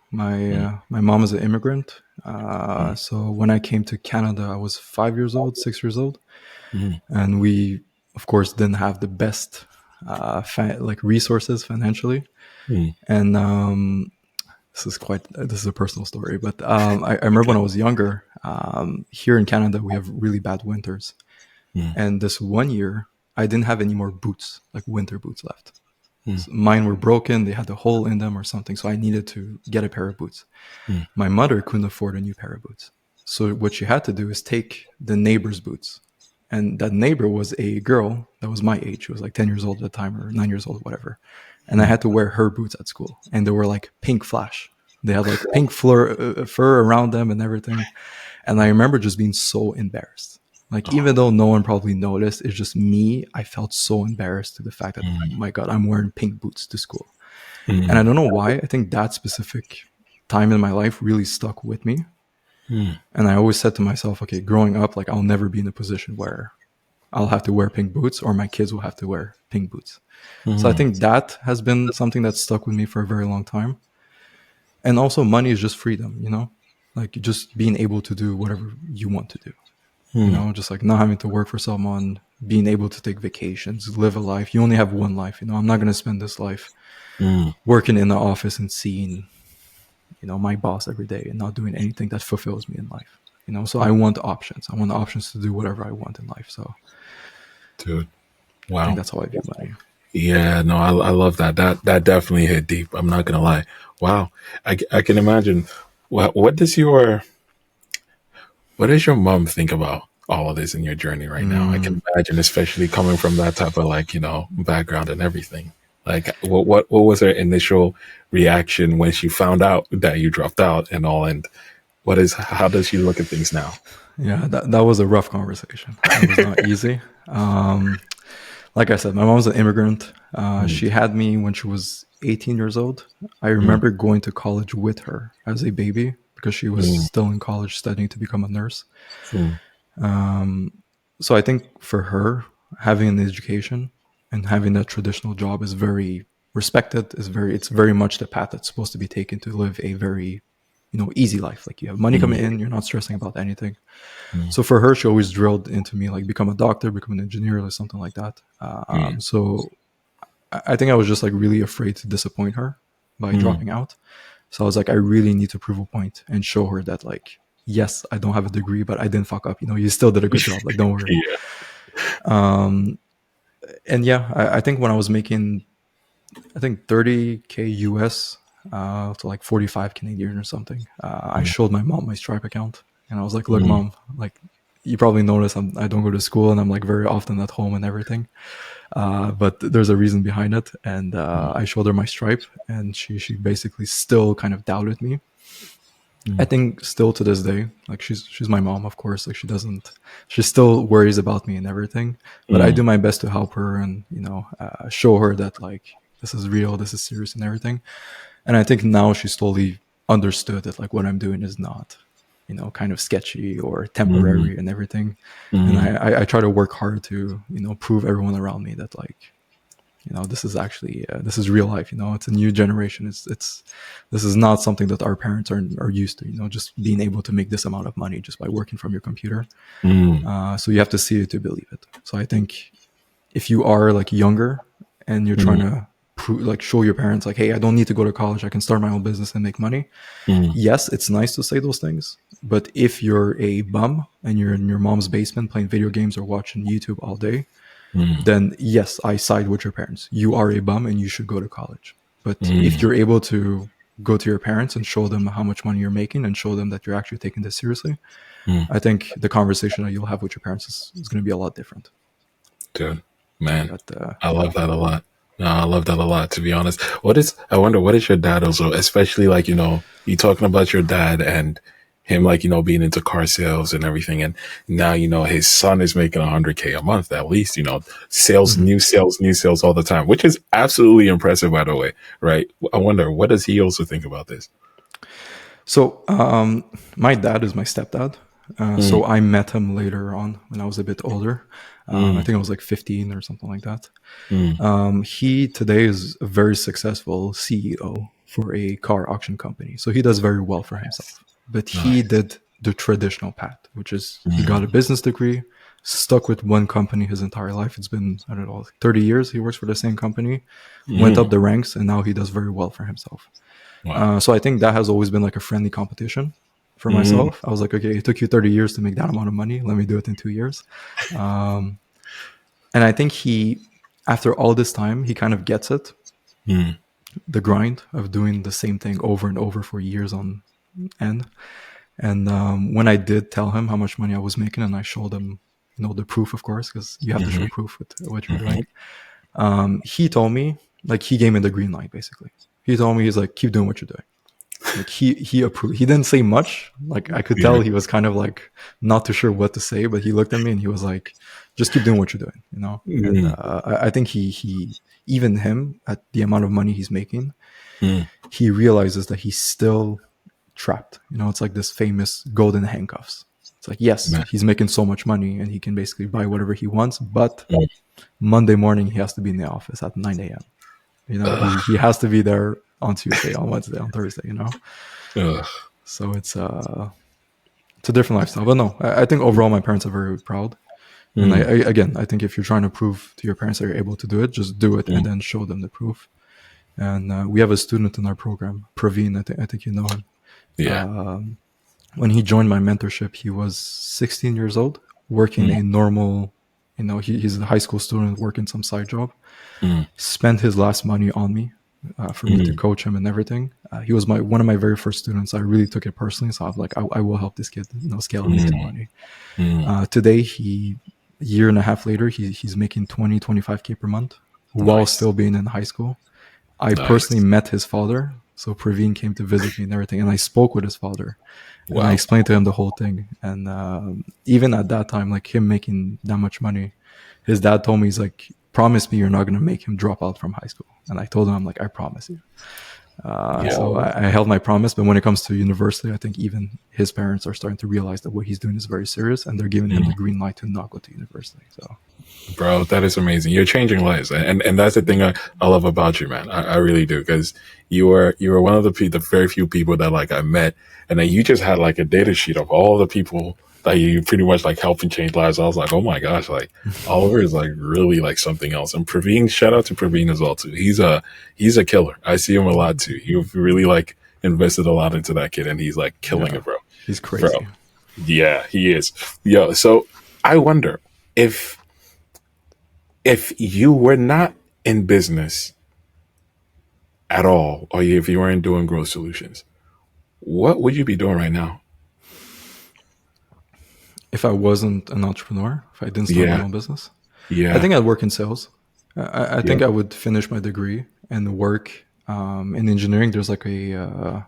Speaker 1: Mm,
Speaker 2: My mom is an immigrant,
Speaker 1: mm,
Speaker 2: so when I came to Canada, I was 5 years old, 6 years old,
Speaker 1: mm,
Speaker 2: and we, of course, didn't have the best like resources financially.
Speaker 1: mm.
Speaker 2: And this is a personal story, but I remember
Speaker 1: Okay.
Speaker 2: when I was younger. Here in Canada, we have really bad winters,
Speaker 1: Mm,
Speaker 2: and this one year, I didn't have any more boots, like winter boots left.
Speaker 1: mm,
Speaker 2: So mine were broken; they had a hole in them or something, so I needed to get a pair of boots.
Speaker 1: mm,
Speaker 2: My mother couldn't afford a new pair of boots, so what she had to do is take the neighbor's boots, and that neighbor was a girl that was my age. She was like 10 years old at the time, or 9 years old, whatever. And I
Speaker 1: mm.
Speaker 2: had to wear her boots at school, and they were like pink flash. They had like pink fur around them and everything. And I remember just being so embarrassed. Like, even
Speaker 1: Oh,
Speaker 2: though no one probably noticed, it's just me. I felt so embarrassed to the fact that,
Speaker 1: mm,
Speaker 2: my God, I'm wearing pink boots to school. And I
Speaker 1: mm,
Speaker 2: don't know why. I think that specific time in my life really stuck with me.
Speaker 1: mm,
Speaker 2: And I always said to myself, okay, growing up, like, I'll never be in a position where I'll have to wear pink boots or my kids will have to wear pink boots. So I
Speaker 1: mm,
Speaker 2: think that has been something that's stuck with me for a very long time. And also, money is just freedom, like just being able to do whatever you want to do,
Speaker 1: mm,
Speaker 2: just like not having to work for someone, being able to take vacations, live a life. You only have one life. I'm not going to spend this life
Speaker 1: mm.
Speaker 2: working in the office and seeing, my boss every day and not doing anything that fulfills me in life. So I want options. I want options to do whatever I want in life. So
Speaker 1: Dude,
Speaker 2: I think
Speaker 1: wow.
Speaker 2: that's how I view money.
Speaker 1: Yeah, no, I love that. That definitely hit deep. I'm not gonna lie. Wow, I can imagine. What does your mom think about all of this in your journey right now? I
Speaker 2: Mm,
Speaker 1: can imagine, especially coming from that type of like background and everything. Like, what was her initial reaction when she found out that you dropped out and all? And how does she look at things now?
Speaker 2: yeah, that was a rough conversation. It was not easy. Like I said, my mom's an immigrant.
Speaker 1: Mm,
Speaker 2: She had me when she was 18 years old. I
Speaker 1: mm,
Speaker 2: remember going to college with her as a baby because she was
Speaker 1: mm,
Speaker 2: still in college studying to become a nurse.
Speaker 1: mm,
Speaker 2: So I think for her, having an education and having a traditional job is very respected. It's very much the path that's supposed to be taken to live a very, easy life. Like, you have money
Speaker 1: mm,
Speaker 2: coming in, you're not stressing about anything.
Speaker 1: mm,
Speaker 2: So for her, she always drilled into me like become a doctor, become an engineer, or something like that.
Speaker 1: mm,
Speaker 2: So I think I was just like really afraid to disappoint her by
Speaker 1: mm.
Speaker 2: dropping out. So I was like, I really need to prove a point and show her that, like, yes, I don't have a degree, but I didn't fuck up. You still did a good job. Like, don't worry.
Speaker 1: Yeah.
Speaker 2: And yeah, I think when I was making, I think 30K US to like 45 Canadian or something, I
Speaker 1: Mm,
Speaker 2: showed my mom my Stripe account, and I was like, look,
Speaker 1: mm,
Speaker 2: mom, like, you probably notice I don't go to school and I'm like very often at home and everything. But there's a reason behind it. And
Speaker 1: mm,
Speaker 2: I showed her my Stripe, and she basically still kind of doubted me. I
Speaker 1: mm,
Speaker 2: think still to this day, like, she's my mom, of course. Like, she still worries about me and everything. But I
Speaker 1: mm,
Speaker 2: do my best to help her and show her that, like, this is real, this is serious and everything. And I think now she's totally understood that, like, what I'm doing is not, kind of sketchy or
Speaker 1: mm,
Speaker 2: temporary and everything. And
Speaker 1: mm,
Speaker 2: I try to work hard to prove everyone around me that, like, this is actually this is real life. It's a new generation. It's This is not something that our parents are used to. Just being able to make this amount of money just by working from your computer.
Speaker 1: mm,
Speaker 2: So you have to see it to believe it. So I think if you are like younger and you're trying
Speaker 1: mm,
Speaker 2: to like show your parents like, hey, I don't need to go to college, I can start my own business and make money.
Speaker 1: mm,
Speaker 2: Yes, it's nice to say those things, but if you're a bum and you're in your mom's basement playing video games or watching YouTube all day,
Speaker 1: mm,
Speaker 2: then yes, I side with your parents. You are a bum and you should go to college. But if
Speaker 1: mm,
Speaker 2: you're able to go to your parents and show them how much money you're making and show them that you're actually taking this seriously,
Speaker 1: mm.
Speaker 2: I think the conversation that you'll have with your parents is going to be a lot different.
Speaker 1: Dude, man,
Speaker 2: But
Speaker 1: I
Speaker 2: yeah.
Speaker 1: love that a lot. No, I love that a lot, to be honest. I wonder what is your dad also, especially like, you talking about your dad and him like, being into car sales and everything. And now, his son is making 100K a month at least, sales,
Speaker 2: Mhm.
Speaker 1: new sales all the time, which is absolutely impressive, by the way. Right. I wonder, what does he also think about this?
Speaker 2: So my dad is my stepdad.
Speaker 1: Mm,
Speaker 2: So I met him later on when I was a bit older. I
Speaker 1: mm,
Speaker 2: think I was like 15 or something like that.
Speaker 1: mm.
Speaker 2: He today is a very successful CEO for a car auction company. So he does very well for himself. But he
Speaker 1: Nice.
Speaker 2: did the traditional path, which is he got a
Speaker 1: Mm,
Speaker 2: business degree, stuck with one company his entire life. It's been, I don't know, 30 years he works for the same company, went up
Speaker 1: mm.
Speaker 2: the ranks, and now he does very well for himself.
Speaker 1: Wow.
Speaker 2: So I think that has always been like a friendly competition for
Speaker 1: Mm,
Speaker 2: myself. I was like, okay, it took you 30 years to make that amount of money. Let me do it in 2 years. Um, and I think after all this time, he kind of gets it,
Speaker 1: mm,
Speaker 2: the grind of doing the same thing over and over for years on end. And when I did tell him how much money I was making, and I showed him, the proof, of course, because you have to show
Speaker 1: mhm,
Speaker 2: proof with what you're
Speaker 1: mhm.
Speaker 2: doing. He told me, like, he gave me the green light, basically. He told me, he's like, keep doing what you're doing. Like he approved. He didn't say much. Like I could
Speaker 1: Yeah.
Speaker 2: tell he was kind of like not too sure what to say, but he looked at me and he was like, "Just keep doing what you're doing." And
Speaker 1: Mm,
Speaker 2: I think he even him at the amount of money he's making,
Speaker 1: mm.
Speaker 2: he realizes that he's still trapped. It's like this famous golden handcuffs. It's like yes,
Speaker 1: Man.
Speaker 2: he's making so much money and he can basically buy whatever he wants, but
Speaker 1: Mm.
Speaker 2: Monday morning he has to be in the office at 9 a.m. He
Speaker 1: Ugh,
Speaker 2: has to be there on Tuesday, on Wednesday, on Thursday.
Speaker 1: ugh.
Speaker 2: So it's a different lifestyle. But no, I think overall my parents are very proud. And
Speaker 1: Mm,
Speaker 2: again, I think if you're trying to prove to your parents that you're able to do it, just do it and
Speaker 1: mm.
Speaker 2: then show them the proof. And we have a student in our program, Praveen. I think you know him.
Speaker 1: Yeah.
Speaker 2: Um, when he joined my mentorship, he was 16 years old, working
Speaker 1: Mm,
Speaker 2: a normal, he's a high school student working some side job.
Speaker 1: mm,
Speaker 2: Spent his last money on me for me to
Speaker 1: mm.
Speaker 2: coach him and everything. He was one of my very first students. I really took it personally, so I'm like, I will help this kid, scale and make some
Speaker 1: Mm,
Speaker 2: money.
Speaker 1: mm.
Speaker 2: Today, a year and a half later, he's making 25K per month while
Speaker 1: Nice.
Speaker 2: still being in high school. I personally
Speaker 1: Nice.
Speaker 2: met his father, so Praveen came to visit me and everything, and I spoke with his father, and I
Speaker 1: Wow.
Speaker 2: explained to him the whole thing. And even at that time, like him making that much money, his dad told me, he's like, promise me you're not going to make him drop out from high school. And I told him, I'm like, I promise you. So
Speaker 1: Yo.
Speaker 2: I held my promise. But when it comes to university, I think even his parents are starting to realize that what he's doing is very serious, and they're giving him the
Speaker 1: Mm.
Speaker 2: green light to not go to university. So
Speaker 1: Bro, that is amazing. You're changing lives, and that's the thing I love about you, man. I really do, because you were one of the very few people that like I met, and then you just had like a data sheet of all the people that you pretty much like helping change lives. I was like, oh my gosh, like Oliver is like really like something else. And Praveen, shout out to Praveen as well too. He's a killer. I see him a lot too. You've really like invested a lot into that kid, and he's like killing
Speaker 2: yeah,
Speaker 1: it, bro.
Speaker 2: he's
Speaker 1: Bro,
Speaker 2: crazy.
Speaker 1: yeah, he is. Yo, so I wonder if if you were not in business at all, or if you weren't doing growth solutions, what would you be doing right now?
Speaker 2: If I wasn't an entrepreneur, if I didn't start my
Speaker 1: Yeah,
Speaker 2: own business, I
Speaker 1: yeah,
Speaker 2: think I'd work in sales. I
Speaker 1: yeah.
Speaker 2: think I would finish my degree and work in engineering. There's like a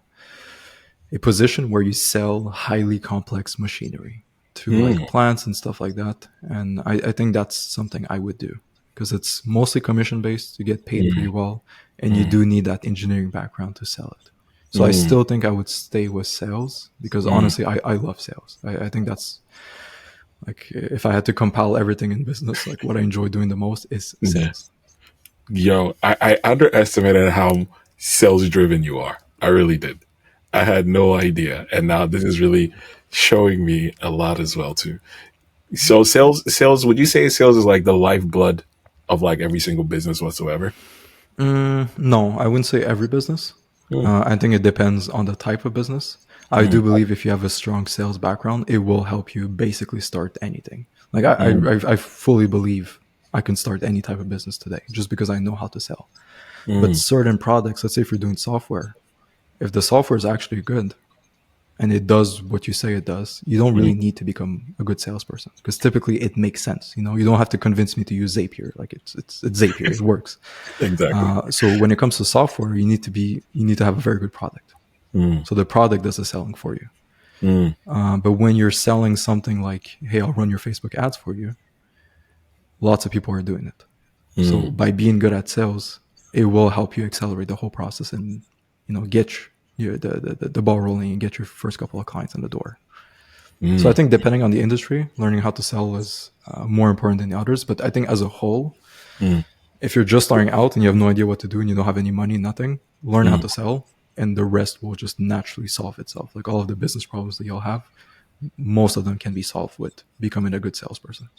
Speaker 2: position where you sell highly complex machinery to like
Speaker 1: Mm,
Speaker 2: plants and stuff like that. And I think that's something I would do because it's mostly commission based. You get paid pretty
Speaker 1: mm,
Speaker 2: well, and you
Speaker 1: mm,
Speaker 2: do need that engineering background to sell it. So I
Speaker 1: mm,
Speaker 2: still think I would stay with sales because
Speaker 1: mm,
Speaker 2: honestly, I love sales. I think that's like if I had to compile everything in business, like what I enjoy doing the most is
Speaker 1: yeah.
Speaker 2: sales.
Speaker 1: Yo, I underestimated how sales driven you are. I really did. I had no idea, and now this is really showing me a lot as well too. So sales. Would you say sales is like the lifeblood of like every single business whatsoever?
Speaker 2: No, I wouldn't say every business.
Speaker 1: Mm,
Speaker 2: I think it depends on the type of business. I
Speaker 1: mm,
Speaker 2: do believe if you have a strong sales background, it will help you basically start anything. Like I,
Speaker 1: mm,
Speaker 2: I, I fully believe I can start any type of business today just because I know how to sell. But
Speaker 1: mm,
Speaker 2: certain products, let's say if you're doing software, if the software is actually good and it does what you say it does, you don't
Speaker 1: mm.
Speaker 2: really need to become a good salesperson because typically it makes sense. You don't have to convince me to use Zapier. Like it's Zapier, it works.
Speaker 1: Exactly.
Speaker 2: So when it comes to software, you need to have a very good product.
Speaker 1: Mm,
Speaker 2: So the product does the selling for you.
Speaker 1: Mm,
Speaker 2: But when you're selling something like, hey, I'll run your Facebook ads for you, lots of people are doing it. So
Speaker 1: mm,
Speaker 2: by being good at sales, it will help you accelerate the whole process and, get the ball rolling and get your first couple of clients in the door. So I
Speaker 1: mm,
Speaker 2: think depending on the industry, learning how to sell is more important than the others. But I think as a whole,
Speaker 1: mm,
Speaker 2: if you're just starting out and you have no idea what to do and you don't have any money, nothing, learn how
Speaker 1: mm.
Speaker 2: to sell and the rest will just naturally solve itself. Like all of the business problems that you'll have, most of them can be solved with becoming a good salesperson.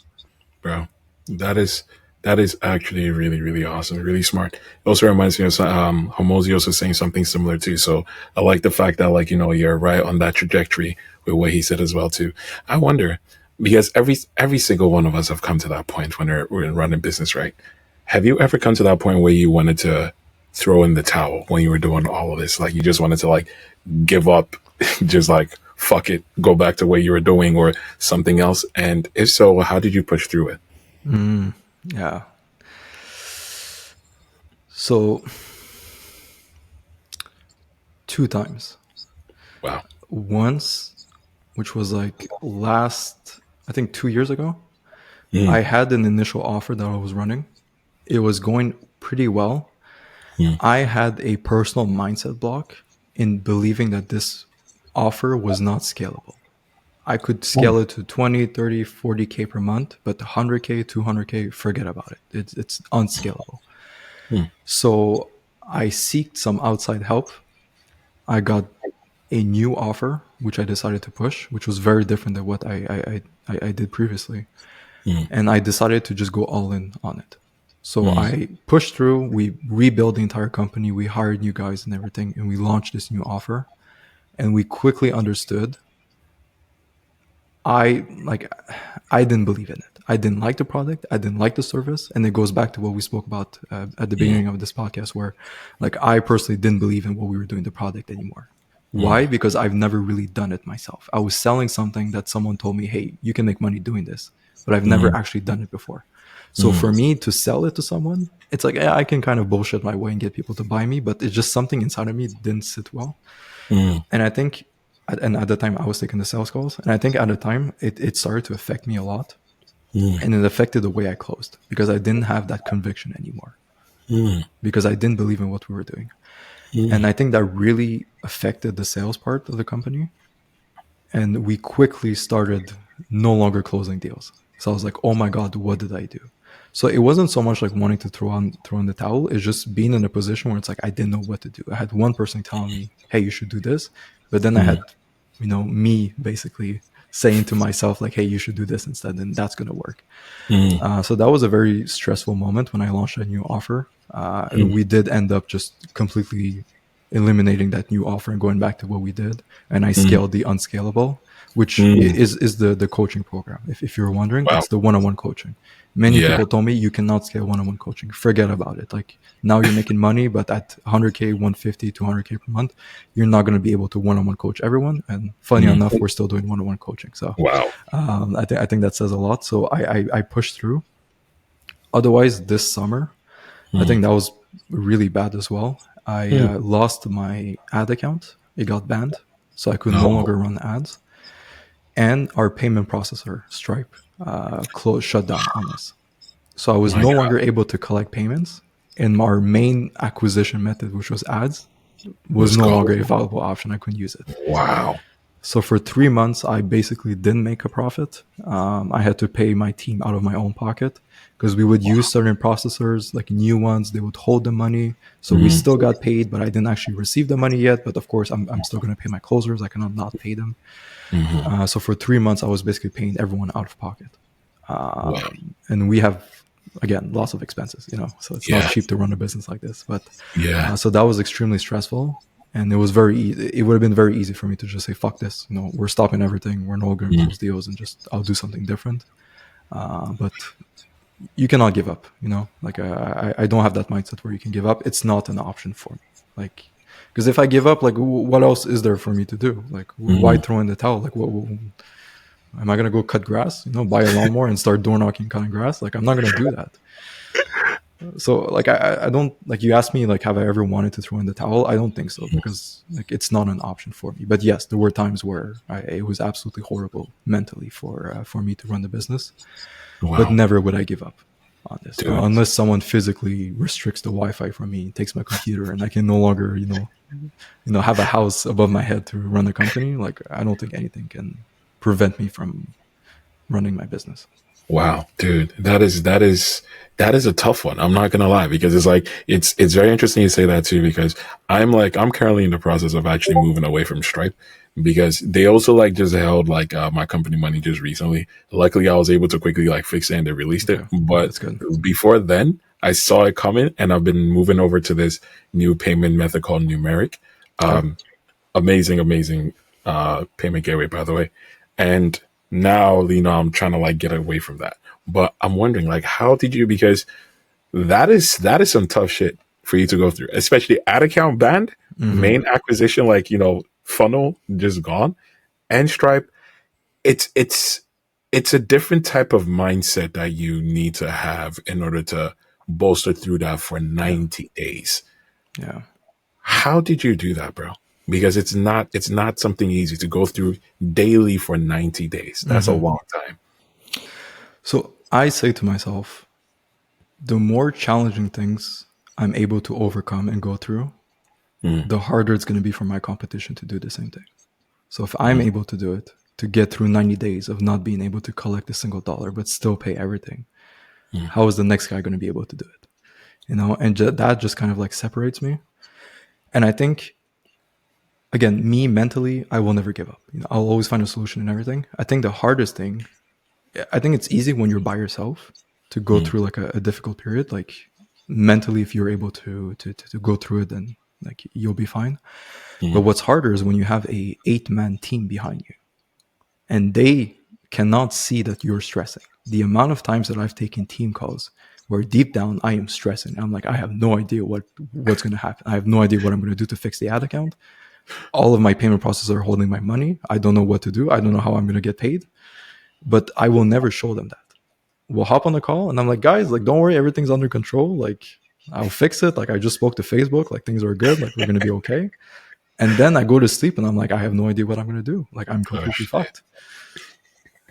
Speaker 1: Bro, that is that is actually really, really awesome, really smart. It also reminds me of Homozio also saying something similar too. So I like the fact that like, you're right on that trajectory with what he said as well too. I wonder, because every single one of us have come to that point when we're running business, right? Have you ever come to that point where you wanted to throw in the towel when you were doing all of this? Like you just wanted to like give up, just like fuck it, go back to what you were doing or something else? And if so, how did you push through it?
Speaker 2: Yeah. So two times.
Speaker 1: Wow.
Speaker 2: Once, which was like I think 2 years ago,
Speaker 1: Mm,
Speaker 2: I had an initial offer that I was running. It was going pretty well.
Speaker 1: mm.
Speaker 2: I had a personal mindset block in believing that this offer was not scalable. I could
Speaker 1: Oh.
Speaker 2: scale it to 20, 30, 40K per month, but 100K, 200K, forget about it. It's unscalable.
Speaker 1: Mm,
Speaker 2: So I seeked some outside help. I got a new offer, which I decided to push, which was very different than what I did previously.
Speaker 1: mm,
Speaker 2: And I decided to just go all in on it. So
Speaker 1: mm,
Speaker 2: I pushed through. We rebuilt the entire company. We hired new guys and everything, and we launched this new offer. And we quickly understood. I like. I didn't believe in it. I didn't like the product. I didn't like the service. And it goes back to what we spoke about at the
Speaker 1: mm,
Speaker 2: beginning of this podcast, where, like, I personally didn't believe in what we were doing the product anymore. Why?
Speaker 1: mm,
Speaker 2: Because I've never really done it myself. I was selling something that someone told me, "Hey, you can make money doing this," but I've never
Speaker 1: mm,
Speaker 2: actually done it before. So
Speaker 1: mm,
Speaker 2: for me to sell it to someone, it's like, yeah, I can kind of bullshit my way and get people to buy me, but it's just something inside of me didn't sit well.
Speaker 1: mm,
Speaker 2: And I think, and at the time I was taking the sales calls, and I think at the time it started to affect me a lot,
Speaker 1: mm,
Speaker 2: and it affected the way I closed because I didn't have that conviction anymore
Speaker 1: mm,
Speaker 2: because I didn't believe in what we were doing. And
Speaker 1: mm.
Speaker 2: I think that really affected the sales part of the company. And we quickly started no longer closing deals. So I was like, oh my God, what did I do? So it wasn't so much like wanting to throw in the towel. It's just being in a position where it's like I didn't know what to do. I had one person telling me, hey, you should do this. But then I
Speaker 1: Mm,
Speaker 2: had, me basically saying to myself, like, hey, you should do this instead, and that's gonna work.
Speaker 1: mm,
Speaker 2: So that was a very stressful moment when I launched a new offer. We did end up just completely eliminating that new offer and going back to what we did. And I
Speaker 1: mm,
Speaker 2: scaled the unscalable, which
Speaker 1: mm.
Speaker 2: is the coaching program. If you're wondering,
Speaker 1: Wow.
Speaker 2: it's the one-on-one coaching. Many
Speaker 1: Yeah.
Speaker 2: people told me you cannot scale one-on-one coaching. Forget about it. Like now you're making money, but at 100K, 150, 200K per month, you're not going to be able to one-on-one coach everyone. And funny
Speaker 1: Mm.
Speaker 2: enough, we're still doing one-on-one coaching. So
Speaker 1: Wow.
Speaker 2: I think that says a lot. So I pushed through. Otherwise, this summer, I
Speaker 1: Mm.
Speaker 2: think that was really bad as well. I
Speaker 1: Mm.
Speaker 2: lost my ad account. It got banned, so I could no
Speaker 1: No.
Speaker 2: longer run ads. And our payment processor, Stripe, shut down on us. So I was
Speaker 1: My
Speaker 2: no
Speaker 1: God.
Speaker 2: longer able to collect payments, and our main acquisition method, which was ads, was
Speaker 1: Was
Speaker 2: no
Speaker 1: gone.
Speaker 2: longer a viable option. I couldn't use it.
Speaker 1: Wow.
Speaker 2: So for 3 months, I basically didn't make a profit. I had to pay my team out of my own pocket because we would use certain processors, like new ones. They would hold the money. So we
Speaker 1: Mm.
Speaker 2: still got paid, but I didn't actually receive the money yet. But of course, I'm still going to pay my closers. I cannot not pay them.
Speaker 1: Mm-hmm.
Speaker 2: So for 3 months, I was basically paying everyone out of pocket.
Speaker 1: Wow.
Speaker 2: And we have, again, lots of expenses, so it's not
Speaker 1: Yeah.
Speaker 2: cheap to run a business like this. But
Speaker 1: Yeah.
Speaker 2: so that was extremely stressful. And it was it would have been very easy for me to just say, fuck this, we're stopping everything. We're no going to
Speaker 1: Mm.
Speaker 2: close deals and just, I'll do something different. But you cannot give up, like I don't have that mindset where you can give up. It's not an option for me. Like, because if I give up, like, what else is there for me to do? Like, why
Speaker 1: Mm.
Speaker 2: throw in the towel? Like, what am I going to go cut grass, buy a lawnmower and start door knocking, cutting grass? Like, I'm not going to do that. So like I don't like you asked me like have I ever wanted to throw in the towel? I don't think so because like it's not an option for me. But yes, there were times where it was absolutely horrible mentally for me to run the business. But
Speaker 1: Wow,
Speaker 2: never would I give up on this
Speaker 1: dude.
Speaker 2: unless someone physically restricts the Wi-Fi from me, takes my computer, and I can no longer have a house above my head to run the company. Like I don't think anything can prevent me from running my business.
Speaker 1: Wow, dude, that is a tough one. I'm not gonna lie because it's very interesting you say that too because I'm currently in the process of actually moving away from Stripe because they also like just held like my company money just recently. Luckily, I was able to quickly like fix it and they released it.
Speaker 2: Okay,
Speaker 1: But
Speaker 2: that's good.
Speaker 1: before then, I saw it coming and I've been moving over to this new payment method called Numeric.
Speaker 2: Okay.
Speaker 1: Amazing, amazing payment gateway, by the way. And now, I'm trying to like get away from that. But I'm wondering, like, how did you? Because that is some tough shit for you to go through, especially ad account banned,
Speaker 2: Mm-hmm.
Speaker 1: main acquisition, like funnel just gone, and Stripe. It's a different type of mindset that you need to have in order to bolster through that for
Speaker 2: Yeah.
Speaker 1: 90 days.
Speaker 2: Yeah.
Speaker 1: How did you do that, bro? Because it's not something easy to go through daily for 90 days. That's a
Speaker 2: Mm-hmm.
Speaker 1: long time.
Speaker 2: So I say to myself, the more challenging things I'm able to overcome and go through,
Speaker 1: Mm,
Speaker 2: the harder it's going to be for my competition to do the same thing. So if I'm
Speaker 1: mm,
Speaker 2: able to do it, to get through 90 days of not being able to collect a single dollar, but still pay everything,
Speaker 1: mm,
Speaker 2: how is the next guy going to be able to do it? And that just kind of like separates me. And I think, again, me mentally, I will never give up. I'll always find a solution and everything. I think the hardest thing, I think it's easy when you're by yourself to go
Speaker 1: mm,
Speaker 2: through like a difficult period. Like mentally, if you're able to go through it, then like you'll be fine. But
Speaker 1: mm,
Speaker 2: what's harder is when you have a 8-man team behind you and they cannot see that you're stressing. The amount of times that I've taken team calls where deep down I am stressing. I'm like, I have no idea what's going to happen. I have no idea what I'm going to do to fix the ad account. All of my payment processors are holding my money. I don't know what to do. I don't know how I'm going to get paid, but I will never show them that. We'll hop on the call and I'm like, guys, like, don't worry, everything's under control. Like, I'll fix it. Like, I just spoke to Facebook. Like, things are good. Like, we're going to be okay. And then I go to sleep and I'm like, I have no idea what I'm going to do. Like, I'm
Speaker 1: oh
Speaker 2: completely
Speaker 1: shit.
Speaker 2: fucked.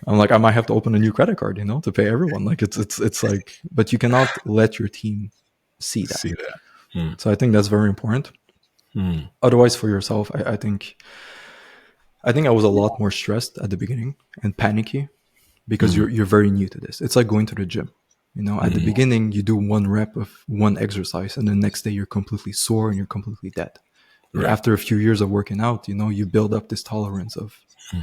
Speaker 2: I'm like, I might have to open a new credit card, to pay everyone. Like, it's like, but you cannot let your team see that.
Speaker 1: See that. Mm,
Speaker 2: So I think that's very important.
Speaker 1: mm,
Speaker 2: Otherwise, for yourself, I think I was a lot more stressed at the beginning and panicky because
Speaker 1: mm,
Speaker 2: you're very new to this. It's like going to the gym. At the
Speaker 1: mm.
Speaker 2: beginning, you do one rep of one exercise, and the next day you're completely sore and you're completely dead. But
Speaker 1: Right.
Speaker 2: after a few years of working out, you build up this tolerance of,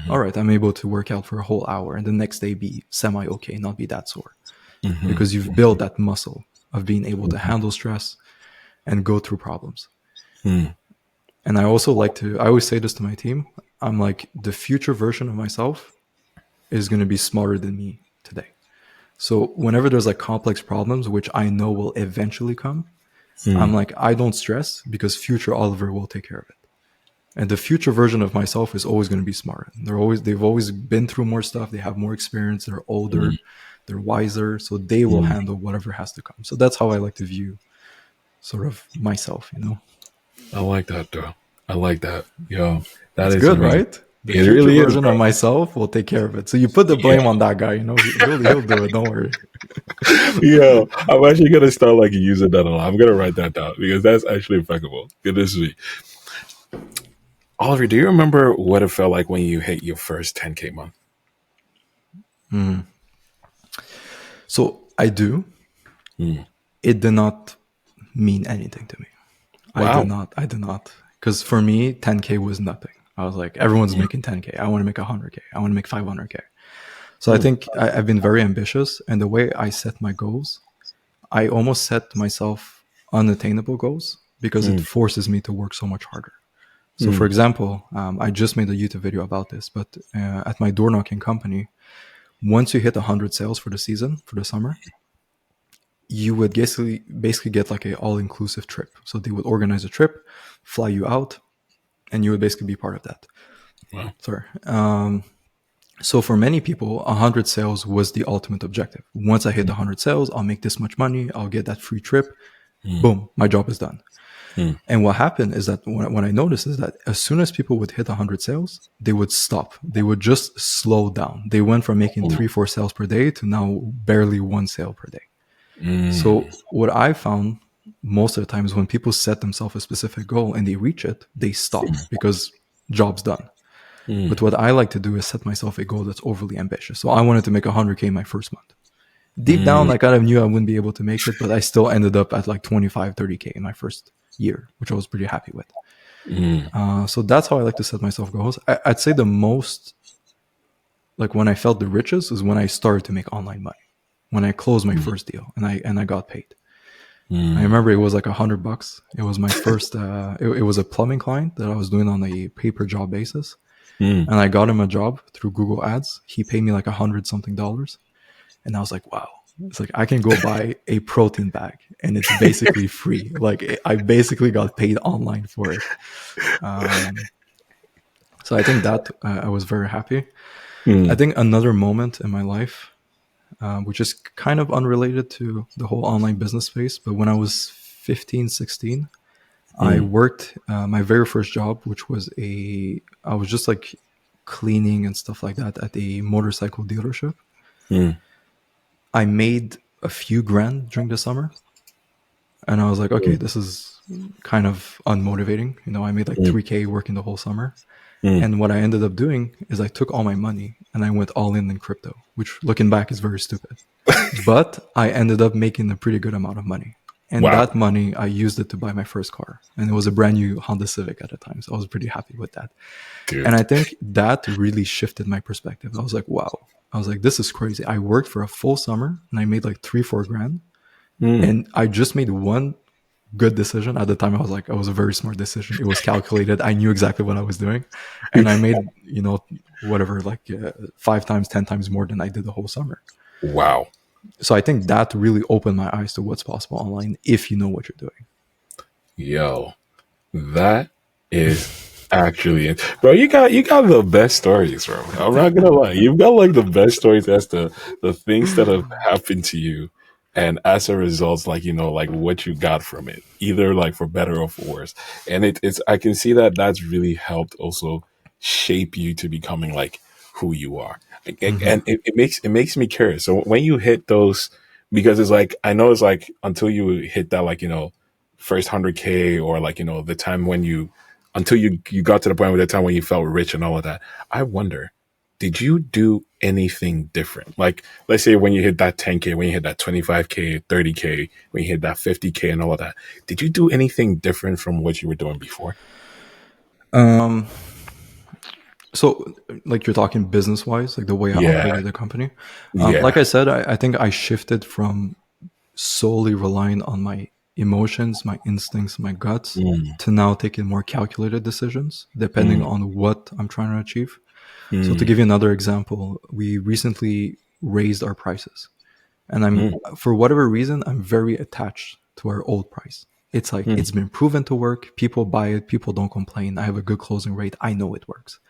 Speaker 2: all right, I'm able to work out for a whole hour, and the next day be semi okay, not be that sore,
Speaker 1: Mm-hmm.
Speaker 2: because you've built that muscle of being able to handle stress and go through problems.
Speaker 1: Mm,
Speaker 2: And I always say this to my team. I'm like, the future version of myself is going to be smarter than me today. So whenever there's like complex problems, which I know will eventually come, I'm
Speaker 1: mm,
Speaker 2: like, I don't stress because future Oliver will take care of it. And the future version of myself is always going to be smarter. They've always been through more stuff. They have more experience. They're
Speaker 1: mm,
Speaker 2: older. They're wiser. So they will
Speaker 1: mm.
Speaker 2: handle whatever has to come. So that's how I like to view sort of myself.
Speaker 1: I like that, though. I like that. Yo, that
Speaker 2: It's
Speaker 1: is
Speaker 2: good,
Speaker 1: amazing.
Speaker 2: right? The
Speaker 1: It
Speaker 2: future
Speaker 1: really is,
Speaker 2: version of
Speaker 1: bro.
Speaker 2: myself will take care of it. So you put the
Speaker 1: Yeah.
Speaker 2: blame on that guy. He'll do it. Don't worry.
Speaker 1: Yo, I'm actually gonna start like using that a lot. I'm gonna write that down because that's actually impeccable. Goodness me. Oliver, do you remember what it felt like when you hit your first 10K month?
Speaker 2: Mm. So I do.
Speaker 1: Mm.
Speaker 2: It did not mean anything to me. I did
Speaker 1: Wow.
Speaker 2: not. I did not. Because for me, 10K was nothing. I was like, everyone's
Speaker 1: Mm,
Speaker 2: making 10K. I want to make 100K. I want to make 500K. So I
Speaker 1: mm,
Speaker 2: think I've been very ambitious. And the way I set my goals, I almost set myself unattainable goals because it
Speaker 1: mm,
Speaker 2: forces me to work so much harder. So, for
Speaker 1: mm,
Speaker 2: example, I just made a YouTube video about this, but at my door knocking company, once you hit 100 sales for the season, for the summer, you would basically get like a all-inclusive trip. So they would organize a trip, fly you out, and you would basically be part of that.
Speaker 1: wow.
Speaker 2: Sorry. So for many people, 100 sales was the ultimate objective. Once I hit 100 sales, I'll make this much money. I'll get that free trip.
Speaker 1: Mm,
Speaker 2: Boom, my job is done.
Speaker 1: mm,
Speaker 2: And what happened is that when I noticed is that as soon as people would hit 100 sales, they would stop. They would just slow down. They went from making
Speaker 1: mm,
Speaker 2: 3, 4 sales per day to now barely 1 sale per day.
Speaker 1: mm,
Speaker 2: So what I found most of the time is when people set themselves a specific goal and they reach it, they stop because job's done.
Speaker 1: mm,
Speaker 2: But what I like to do is set myself a goal that's overly ambitious. So I wanted to make 100K my first month. Deep down,
Speaker 1: mm,
Speaker 2: I kind of knew I wouldn't be able to make it, but I still ended up at like 25, 30K in my first year, which I was pretty happy with.
Speaker 1: mm,
Speaker 2: So that's how I like to set myself goals. I'd say the most, like when I felt the richest is when I started to make online money, when I closed my first deal and I got paid. I
Speaker 1: mm,
Speaker 2: remember it was like $100. It was my first. It was a plumbing client that I was doing on a pay per job basis,
Speaker 1: mm.
Speaker 2: and I got him a job through Google Ads. He paid me like $100 something, and I was like, wow. It's like I can go buy a protein bag and it's basically free. Like I basically got paid online for it. Um, so I think that I was very happy. I
Speaker 1: Mm,
Speaker 2: think another moment in my life, which is kind of unrelated to the whole online business space, but when I was 15, 16, I
Speaker 1: mm,
Speaker 2: worked my very first job, which was I was just like cleaning and stuff like that at a motorcycle dealership.
Speaker 1: mm,
Speaker 2: I made a few grand during the summer, and I was like, okay,
Speaker 1: mm,
Speaker 2: this is kind of unmotivating. You know, I made like
Speaker 1: mm,
Speaker 2: 3K working the whole summer.
Speaker 1: mm.
Speaker 2: And what I ended up doing is I took all my money and I went all in crypto, which looking back is very stupid. But I ended up making a pretty good amount of money. And
Speaker 1: Wow,
Speaker 2: that money, I used it to buy my first car. And it was a brand new Honda Civic at the time. So I was pretty happy with that. And
Speaker 1: dude.
Speaker 2: I think that really shifted my perspective. I was like, wow. I was like, this is crazy. I worked for a full summer and I made like 3, 4 grand.
Speaker 1: Mm.
Speaker 2: And I just made one good decision. At the time, I was like, it was a very smart decision. It was calculated. I knew exactly what I was doing. And I made, whatever, like 5 times, 10 times more than I did the whole summer.
Speaker 1: Wow.
Speaker 2: So I think that really opened my eyes to what's possible online if you know what you're doing.
Speaker 1: Yo, that is actually it. Bro, you got the best stories, bro. I'm not gonna lie. You've got like the best stories as to the things that have happened to you and as a result, like like what you got from it, either like for better or for worse. And it's I can see that that's really helped also shape you to becoming like who you are.
Speaker 2: Mm-hmm.
Speaker 1: And it makes me curious. So when you hit those, because it's like I know it's like until you hit that like first 100K or like the time when you until you got to the point where the time when you felt rich and all of that. I wonder, did you do anything different? Like let's say when you hit that 10K, when you hit that 25K, 30K, when you hit that 50K and all of that, did you do anything different from what you were doing before?
Speaker 2: Um, so, like you're talking business wise, like the way I
Speaker 1: Yeah,
Speaker 2: operated the company. Like
Speaker 1: yeah.
Speaker 2: I said, I think I shifted from solely relying on my emotions, my instincts, my guts,
Speaker 1: Mm,
Speaker 2: to now taking more calculated decisions depending
Speaker 1: mm,
Speaker 2: on what I'm trying to achieve. So to
Speaker 1: mm,
Speaker 2: give you another example, we recently raised our prices. And
Speaker 1: mm,
Speaker 2: for whatever reason, I'm very attached to our old price. It's like
Speaker 1: mm,
Speaker 2: it's been proven to work. People buy it. People don't complain. I have a good closing rate. I know it works.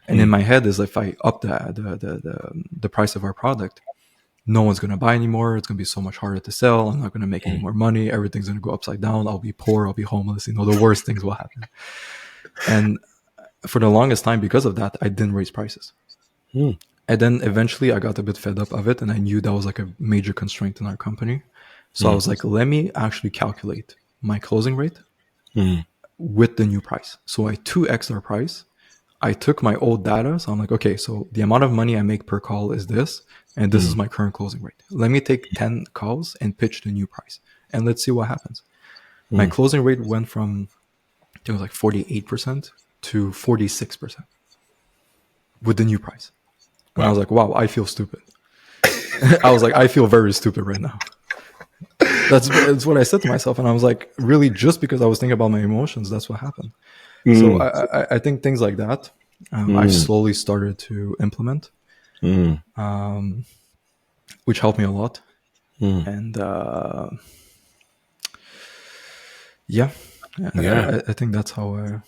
Speaker 2: And in
Speaker 1: mm,
Speaker 2: my head is if I up the price of our product, no one's gonna buy anymore. It's gonna be so much harder to sell. I'm not gonna make any
Speaker 1: mm,
Speaker 2: more money. Everything's gonna go upside down. I'll be poor. I'll be homeless. The worst things will happen. And for the longest time, because of that, I didn't raise prices.
Speaker 1: mm,
Speaker 2: And then eventually I got a bit fed up of it and I knew that was like a major constraint in our company. So I
Speaker 1: mm,
Speaker 2: was like, let me actually calculate my closing rate
Speaker 1: mm,
Speaker 2: with the new price. So I 2x our price. I took my old data. So I'm like, okay, so the amount of money I make per call is this, and this is
Speaker 1: mm,
Speaker 2: my current closing rate. Let me take 10 calls and pitch the new price. And let's see what happens. My
Speaker 1: mm.
Speaker 2: closing rate went from, I think it was like 48% to 46% with the new price. And I was
Speaker 1: Wow.
Speaker 2: like, wow, I feel stupid. I was like, I feel very stupid right now. That's what I said to myself, and I was like, really, just because I was thinking about my emotions, that's what happened. So
Speaker 1: Mm,
Speaker 2: I think things like that, I've
Speaker 1: mm,
Speaker 2: slowly started to implement,
Speaker 1: mm,
Speaker 2: which helped me a lot.
Speaker 1: mm.
Speaker 2: And yeah,
Speaker 1: Yeah,
Speaker 2: I think that's how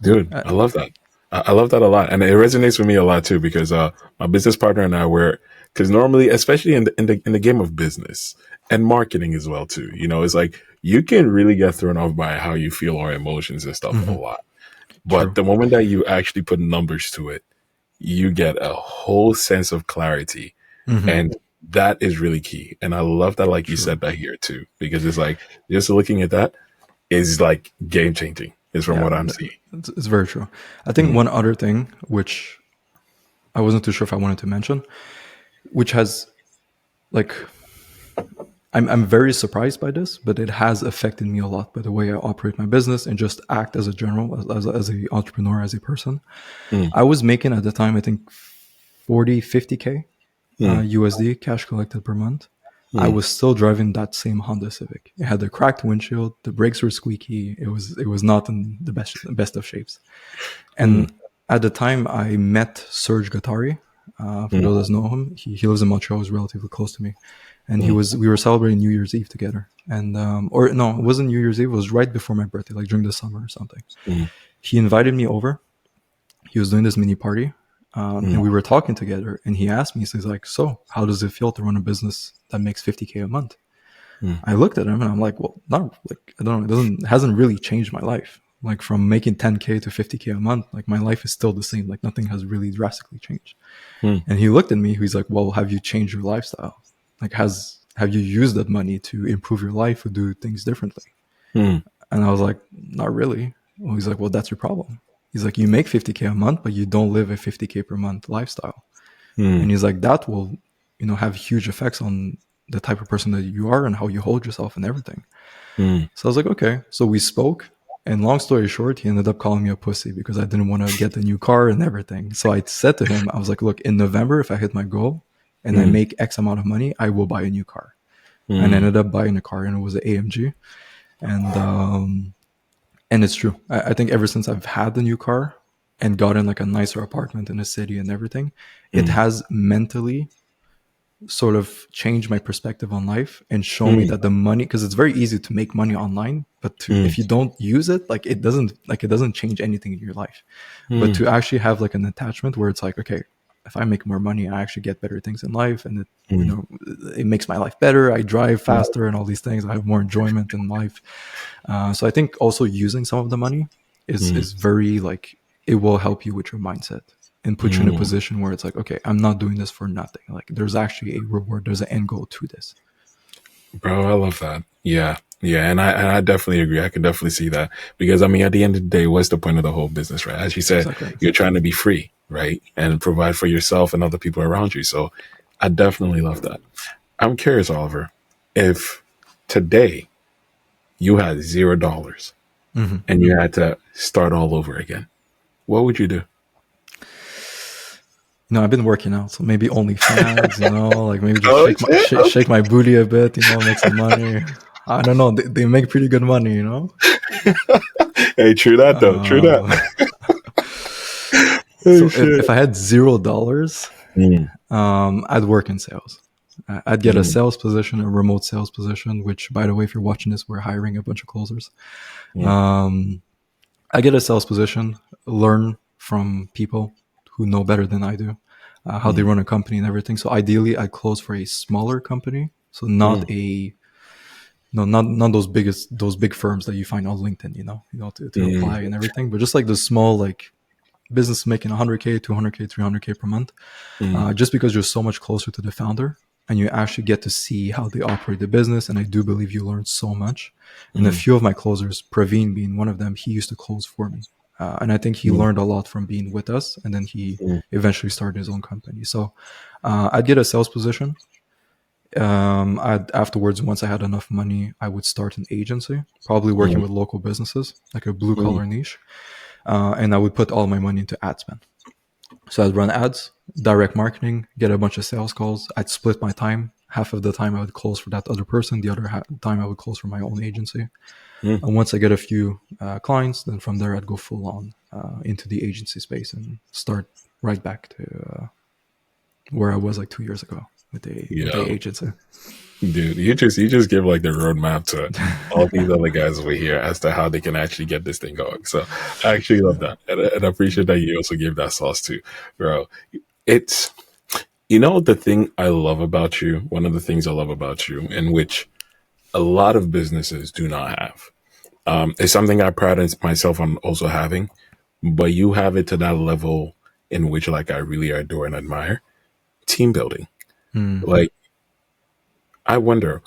Speaker 1: dude,
Speaker 2: I,
Speaker 1: I love that. I love that a lot, and it resonates with me a lot too because my business partner and I were because normally, especially in the game of business and marketing as well too, it's like you can really get thrown off by how you feel or emotions and stuff a
Speaker 2: Hmm.
Speaker 1: lot. But
Speaker 2: True.
Speaker 1: the moment that you actually put numbers to it, you get a whole sense of clarity,
Speaker 2: Hmm.
Speaker 1: and that is really key. And I love that, like you
Speaker 2: True.
Speaker 1: said that here too, because it's like just looking at that is like game changing. Is from
Speaker 2: Yeah,
Speaker 1: what I'm seeing.
Speaker 2: it's very true. I think
Speaker 1: Mm,
Speaker 2: one other thing, which I wasn't too sure if I wanted to mention, which has like I'm very surprised by this, but it has affected me a lot by the way I operate my business and just act as a general, as a entrepreneur, as a person.
Speaker 1: mm,
Speaker 2: I was making at the time, I think 40, 50K
Speaker 1: mm,
Speaker 2: USD cash collected per month. I
Speaker 1: mm,
Speaker 2: was still driving that same Honda Civic. It had the cracked windshield, the brakes were squeaky. It was not in the best of shapes.
Speaker 1: mm,
Speaker 2: And at the time, I met Serge Gatari. For
Speaker 1: mm,
Speaker 2: those that know him, he lives in Montreal. He's relatively close to me, and
Speaker 1: mm,
Speaker 2: we were celebrating New Year's Eve together. And or no, it wasn't New Year's Eve. It was right before my birthday, like during the summer or something.
Speaker 1: mm,
Speaker 2: He invited me over. He was doing this mini party,
Speaker 1: mm,
Speaker 2: and we were talking together. And he asked me, he's like, "So, how does it feel to run a business that makes 50K a month?"
Speaker 1: mm,
Speaker 2: I looked at him and I'm like, well, not like I don't know, it hasn't really changed my life. Like from making 10K to 50K a month, like my life is still the same. Like nothing has really drastically changed.
Speaker 1: mm,
Speaker 2: And he looked at me, he's like, well, have you changed your lifestyle? Like have you used that money to improve your life or do things differently?
Speaker 1: mm,
Speaker 2: And I was like, not really. Well, he's like, well, that's your problem. He's like, you make 50K a month, but you don't live a 50K per month lifestyle. And
Speaker 1: mm,
Speaker 2: he's like, that will, have huge effects on the type of person that you are and how you hold yourself and everything.
Speaker 1: mm.
Speaker 2: So I was like, okay. So we spoke. And long story short, he ended up calling me a pussy because I didn't want to get the new car and everything. So I said to him, I was like, look, in November, if I hit my goal and I
Speaker 1: Mm,
Speaker 2: make X amount of money, I will buy a new car. And I
Speaker 1: mm,
Speaker 2: ended up buying a car and it was an AMG. And and it's true. I think ever since I've had the new car and gotten like a nicer apartment in a city and everything, it
Speaker 1: mm,
Speaker 2: has mentally sort of change my perspective on life and show me
Speaker 1: mm,
Speaker 2: that the money, because it's very easy to make money online, but
Speaker 1: mm,
Speaker 2: if you don't use it, like it doesn't change anything in your life. But
Speaker 1: mm,
Speaker 2: to actually have like an attachment where it's like, okay, if I make more money, I actually get better things in life, and it you
Speaker 1: mm,
Speaker 2: know it makes my life better. I drive faster and all these things. I have more enjoyment in life. So I think also using some of the money
Speaker 1: mm,
Speaker 2: is very like, it will help you with your mindset and put you in a
Speaker 1: mm.
Speaker 2: position where it's like, okay, I'm not doing this for nothing. Like there's actually a reward, there's an end goal to this.
Speaker 1: Bro, I love that. Yeah. Yeah, and I definitely agree. I can definitely see that because I mean, at the end of the day, what's the point of the whole business, right? As you said,
Speaker 2: Exactly.
Speaker 1: you're trying to be free, right, and provide for yourself and other people around you. So, I definitely love that. I'm curious, Oliver, if today you had $0
Speaker 2: Hmm.
Speaker 1: and you had to start all over again, what would you do?
Speaker 2: I've been working out, so maybe OnlyFans, like maybe just
Speaker 1: Oh shit!
Speaker 2: shake my booty a bit, make some money. I don't know. They make pretty good money.
Speaker 1: Hey, true that though. True that.
Speaker 2: Uh,
Speaker 1: Oh
Speaker 2: so
Speaker 1: shit.
Speaker 2: if I had $0,
Speaker 1: Mm,
Speaker 2: I'd work in sales. I'd get a
Speaker 1: mm,
Speaker 2: sales position, a remote sales position, which, by the way, if you're watching this, we're hiring a bunch of closers.
Speaker 1: mm,
Speaker 2: Um, I get a sales position, learn from people who know better than I do, how they
Speaker 1: mm,
Speaker 2: run a company and everything. So ideally, I close for a smaller company. So
Speaker 1: mm,
Speaker 2: not a no, not those big firms that you find on LinkedIn, to apply
Speaker 1: mm,
Speaker 2: and everything, but just like the small like business making 100K, 200K, 300K per month,
Speaker 1: mm,
Speaker 2: just because you're so much closer to the founder and you actually get to see how they operate the business. And I do believe you learn so much. And a
Speaker 1: mm,
Speaker 2: few of my closers, Praveen being one of them, he used to close for me. And I think he
Speaker 1: mm,
Speaker 2: learned a lot from being with us. And then he
Speaker 1: mm,
Speaker 2: eventually started his own company. So I'd get a sales position. I'd afterwards, once I had enough money, I would start an agency, probably working
Speaker 1: mm,
Speaker 2: with local businesses, like a blue
Speaker 1: mm,
Speaker 2: collar niche. And I would put all my money into ad spend. So I'd run ads, direct marketing, get a bunch of sales calls. I'd split my time. Half of the time I would close for that other person. The other time I would close for my own agency.
Speaker 1: mm.
Speaker 2: And once I get a few clients, then from there I'd go full on into the agency space and start right back to where I was like 2 years ago with the
Speaker 1: Yeah.
Speaker 2: agency.
Speaker 1: Dude, you just give like the roadmap to all these other guys over here as to how they can actually get this thing going. So I actually love that, and I appreciate that you also give that sauce too, bro. It's the thing I love about you. One of the things I love about you, in which a lot of businesses do not have, is something I pride myself on also having. But you have it to that level in which, like, I really adore and admire team building.
Speaker 2: Hmm.
Speaker 1: Like, I wonder,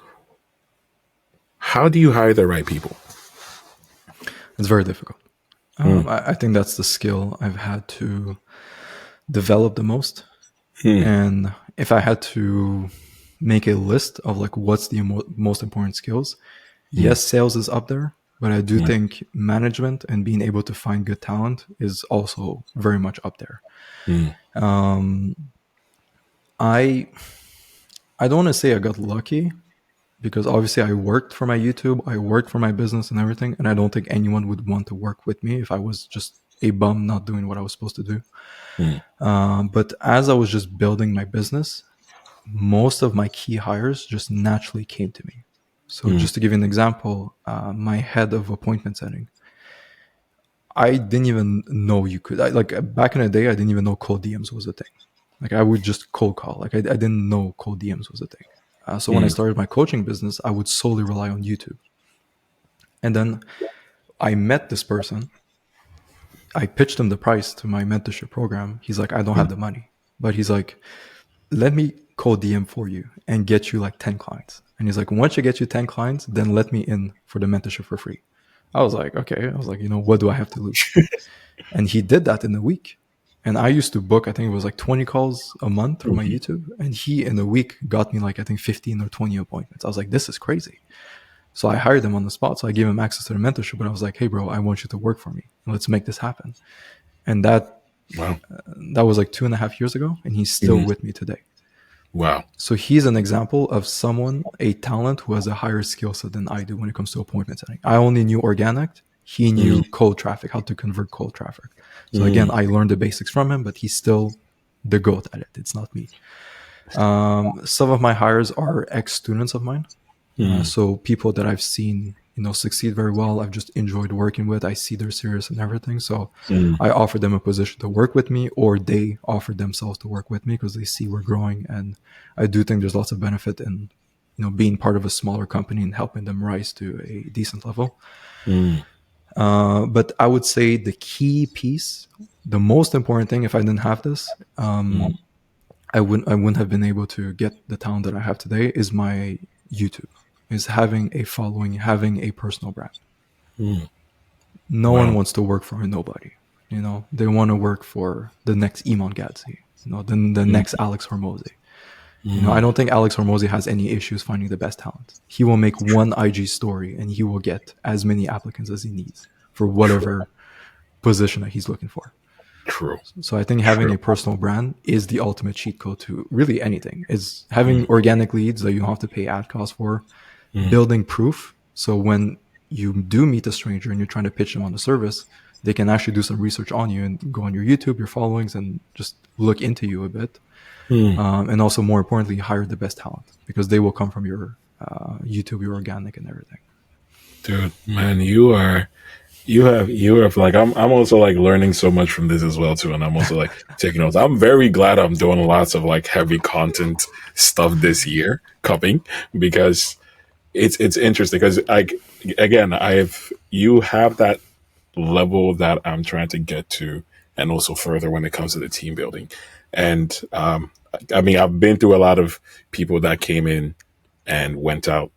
Speaker 1: how do you hire the right people?
Speaker 2: It's very difficult.
Speaker 1: Mm,
Speaker 2: I think that's the skill I've had to develop the most.
Speaker 1: mm,
Speaker 2: And if I had to make a list of like what's the most important skills,
Speaker 1: mm,
Speaker 2: yes, sales is up there, but I do
Speaker 1: mm,
Speaker 2: think management and being able to find good talent is also very much up there.
Speaker 1: mm,
Speaker 2: Um, I I don't want to say I got lucky because obviously I worked for my YouTube, I worked for my business and everything, and I don't think anyone would want to work with me if I was just a bum not doing what I was supposed to do.
Speaker 1: mm,
Speaker 2: But as I was just building my business, most of my key hires just naturally came to me. So
Speaker 1: mm,
Speaker 2: just to give you an example, my head of appointment setting, I didn't even know you could. Like back in the day, I didn't even know cold DMs was a thing. Like I would just cold call. Like I didn't know cold DMs was a thing. So when I
Speaker 1: mm,
Speaker 2: started my coaching business, I would solely rely on YouTube. And then I met this person. I pitched him the price to my mentorship program. He's like, I don't
Speaker 1: mm.
Speaker 2: have the money, but he's like, let me cold DM for you and get you like 10 clients. And he's like, once you get you 10 clients, then let me in for the mentorship for free. I was like, okay. I was like, what do I have to lose? And he did that in a week. And I used to book, I think it was like 20 calls a month for my
Speaker 1: Mhm.
Speaker 2: YouTube. And he in a week got me like, I think 15 or 20 appointments. I was like, this is crazy. So I hired him on the spot. So I gave him access to the mentorship. But I was like, hey, bro, I want you to work for me. Let's make this happen. And
Speaker 1: Wow.
Speaker 2: that was like 2.5 years ago. And he's still
Speaker 1: Mhm.
Speaker 2: with me today.
Speaker 1: Wow.
Speaker 2: So he's an example of someone, a talent who has a higher skill set than I do when it comes to appointment setting. I only knew organic. He
Speaker 1: Mm,
Speaker 2: knew cold traffic, how to convert cold traffic. So again,
Speaker 1: mm,
Speaker 2: I learned the basics from him, but he's still the goat at it. It's not me. Some of my hires are ex-students of mine.
Speaker 1: mm,
Speaker 2: So people that I've seen, succeed very well. I've just enjoyed working with. I see they're serious and everything. So
Speaker 1: mm,
Speaker 2: I offer them a position to work with me, or they offer themselves to work with me because they see we're growing. And I do think there's lots of benefit in, being part of a smaller company and helping them rise to a decent level.
Speaker 1: mm,
Speaker 2: But I would say the key piece, the most important thing, if I didn't have this,
Speaker 1: mm.
Speaker 2: I wouldn't have been able to get the talent that I have today, is my YouTube, is having a following, having a personal brand.
Speaker 1: Mm.
Speaker 2: No one
Speaker 1: Wow.
Speaker 2: wants to work for a nobody. They want to work for the next Iman Gadzi, the
Speaker 1: Mm,
Speaker 2: next Alex Hormozy. I
Speaker 1: mm.
Speaker 2: don't think Alex Hormozy has any issues finding the best talent. He will make one IG story and he will get as many applicants as he needs for
Speaker 1: True.
Speaker 2: whatever position that he's looking for.
Speaker 1: True.
Speaker 2: So I think having
Speaker 1: True.
Speaker 2: a personal brand is the ultimate cheat code to really anything. Is
Speaker 1: Mm,
Speaker 2: having organic leads that you don't have to pay ad costs for,
Speaker 1: mm.
Speaker 2: building proof. So when you do meet a stranger and you're trying to pitch them on the service, they can actually do some research on you and go on your YouTube, your followings, and just look into you a bit.
Speaker 1: Mm.
Speaker 2: And also, more importantly, hire the best talent because they will come from your YouTube, your organic, and everything.
Speaker 1: Dude, man, you have like I'm also like learning so much from this as well too, and I'm also like taking notes. I'm very glad I'm doing lots of like heavy content stuff this year coming, because it's interesting because like again I've you have that level that I'm trying to get to, and also further when it comes to the team building. And I mean, I've been through a lot of people that came in and went out.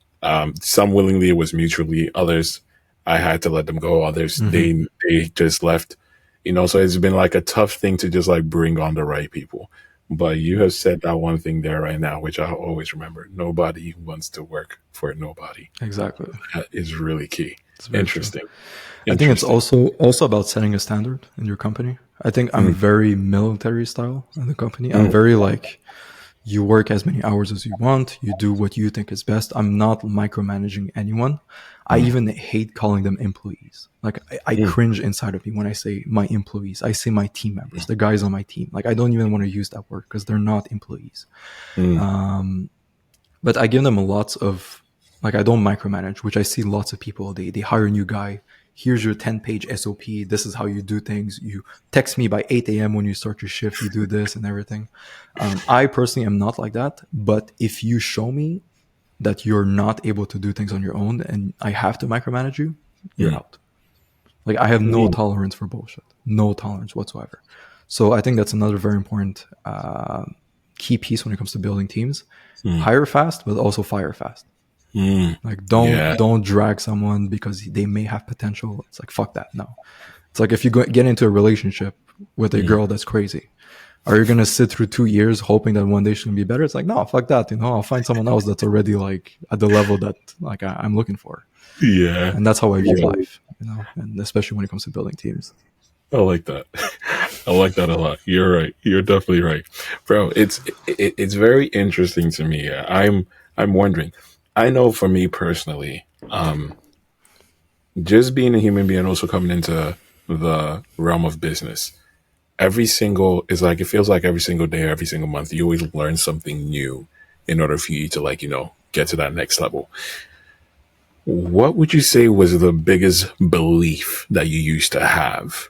Speaker 1: Some willingly, it was mutually. Others, I had to let them go. Others,
Speaker 2: Mm-hmm.
Speaker 1: they just left. So it's been like a tough thing to just like bring on the right people. But you have said that one thing there right now, which I always remember. Nobody wants to work for nobody.
Speaker 2: Exactly.
Speaker 1: That is really key.
Speaker 2: It's very true.
Speaker 1: Interesting.
Speaker 2: I think it's
Speaker 1: Interesting.
Speaker 2: also about setting a standard in your company. I think I'm
Speaker 1: Mm,
Speaker 2: very military style in the company. I'm
Speaker 1: mm,
Speaker 2: very like, you work as many hours as you want, you do what you think is best. I'm not micromanaging anyone. I
Speaker 1: mm,
Speaker 2: even hate calling them employees. Like I
Speaker 1: mm,
Speaker 2: cringe inside of me when I say my employees. I say my team members, the guys on my team. Like I don't even want to use that word because they're not employees.
Speaker 1: mm,
Speaker 2: but I give them lots of, like, I don't micromanage, which I see lots of people, they hire a new guy. Here's your 10-page SOP. This is how you do things. You text me by 8 a.m. when you start your shift. You do this and everything. I personally am not like that. But if you show me that you're not able to do things on your own and I have to micromanage you, you're
Speaker 1: Mm.
Speaker 2: out. Like, I have no
Speaker 1: Mm.
Speaker 2: tolerance for bullshit, no tolerance whatsoever. So I think that's another very important key piece when it comes to building teams.
Speaker 1: Mm.
Speaker 2: Hire fast, but also fire fast.
Speaker 1: Mm.
Speaker 2: Like,
Speaker 1: Yeah.
Speaker 2: don't drag someone because they may have potential. It's like, fuck that. No. It's like, if you get into a relationship with a girl that's crazy, are you gonna sit through 2 years hoping that one day she's gonna be better? It's like, no, fuck that. I'll find someone else that's already like at the level that like I'm looking for.
Speaker 1: Yeah.
Speaker 2: And that's how I view
Speaker 1: Yeah.
Speaker 2: life, and especially when it comes to building teams.
Speaker 1: I like that. I like that a lot. You're right. You're definitely right, bro. It's very interesting to me. I'm wondering. I know for me personally, just being a human being, also coming into the realm of business, every single is like it feels like every single day, every single month, you always learn something new in order for you to like get to that next level. What would you say was the biggest belief that you used to have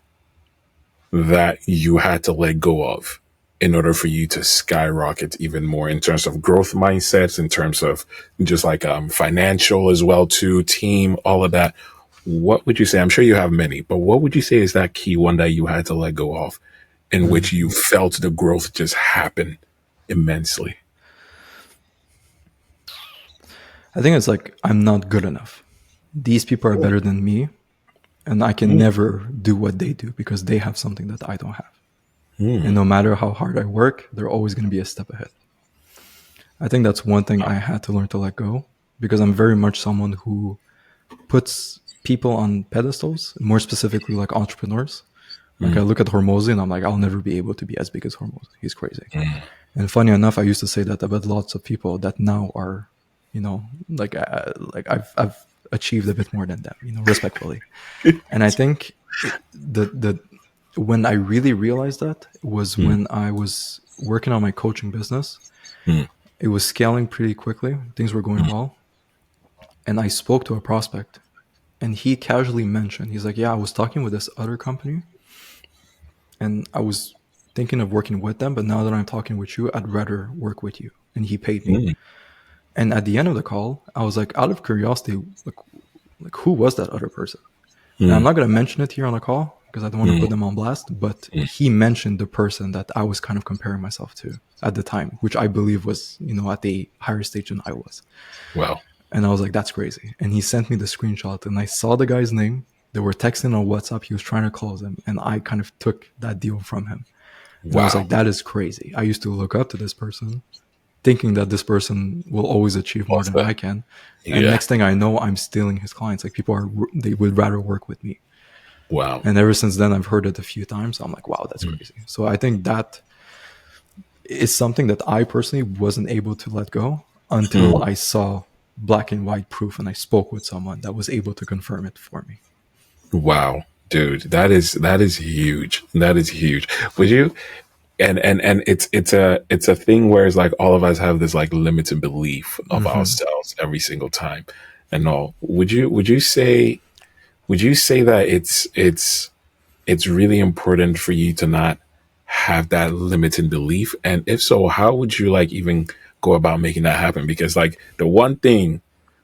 Speaker 1: that you had to let go of in order for you to skyrocket even more in terms of growth mindsets, in terms of just like financial as well too, team, all of that? What would you say? I'm sure you have many, but what would you say is that key one that you had to let go of, in which you felt the growth just happen immensely?
Speaker 2: I think it's like, I'm not good enough. These people are better than me, and I can
Speaker 1: Mm.
Speaker 2: never do what they do because they have something that I don't have. And
Speaker 1: Mm.
Speaker 2: no matter how hard I work, they're always going to be a step ahead. I think that's one thing I had to learn to let go, because I'm very much someone who puts people on pedestals, more specifically like entrepreneurs. Like, I
Speaker 1: Mm.
Speaker 2: look at Hormozy and I'm like, I'll never be able to be as big as Hormozy. He's crazy.
Speaker 1: Mm.
Speaker 2: And funny enough, I used to say that about lots of people that now are, like I've achieved a bit more than them, respectfully. And I think the when I really realized that was
Speaker 1: Mm.
Speaker 2: when I was working on my coaching business.
Speaker 1: Mm.
Speaker 2: It was scaling pretty quickly. Things were going well. And I spoke to a prospect, and he casually mentioned, he's like, yeah, I was talking with this other company and I was thinking of working with them, but now that I'm talking with you, I'd rather work with you. And he paid me.
Speaker 1: Mm.
Speaker 2: And at the end of the call, I was like, out of curiosity, like who was that other person? And I'm
Speaker 1: Mm.
Speaker 2: not going to mention it here on the call because I don't want to
Speaker 1: Mm.
Speaker 2: put them on blast, but
Speaker 1: Mm.
Speaker 2: he mentioned the person that I was kind of comparing myself to at the time, which I believe was, at the higher stage than I was.
Speaker 1: Wow.
Speaker 2: And I was like, that's crazy. And he sent me the screenshot, and I saw the guy's name. They were texting on WhatsApp. He was trying to close him. And I kind of took that deal from him. And I was
Speaker 1: Wow.
Speaker 2: like, that is crazy. I used to look up to this person, thinking that this person will always achieve more
Speaker 1: What's
Speaker 2: than
Speaker 1: that?
Speaker 2: I can. And
Speaker 1: Yeah.
Speaker 2: next thing I know, I'm stealing his clients. Like, they would rather work with me.
Speaker 1: Wow.
Speaker 2: And ever since then, I've heard it a few times. I'm like, wow, that's
Speaker 1: Mm.
Speaker 2: crazy. So I think that is something that I personally wasn't able to let go until
Speaker 1: Mm.
Speaker 2: I saw black and white proof and I spoke with someone that was able to confirm it for me.
Speaker 1: Wow, dude, that is huge. That is huge. Would you? And it's a thing where it's like all of us have this like limited belief of
Speaker 2: Mm-hmm.
Speaker 1: ourselves every single time, and all. Would you say that it's really important for you to not have that limited belief? And if so, how would you like even go about making that happen? Because like the one thing,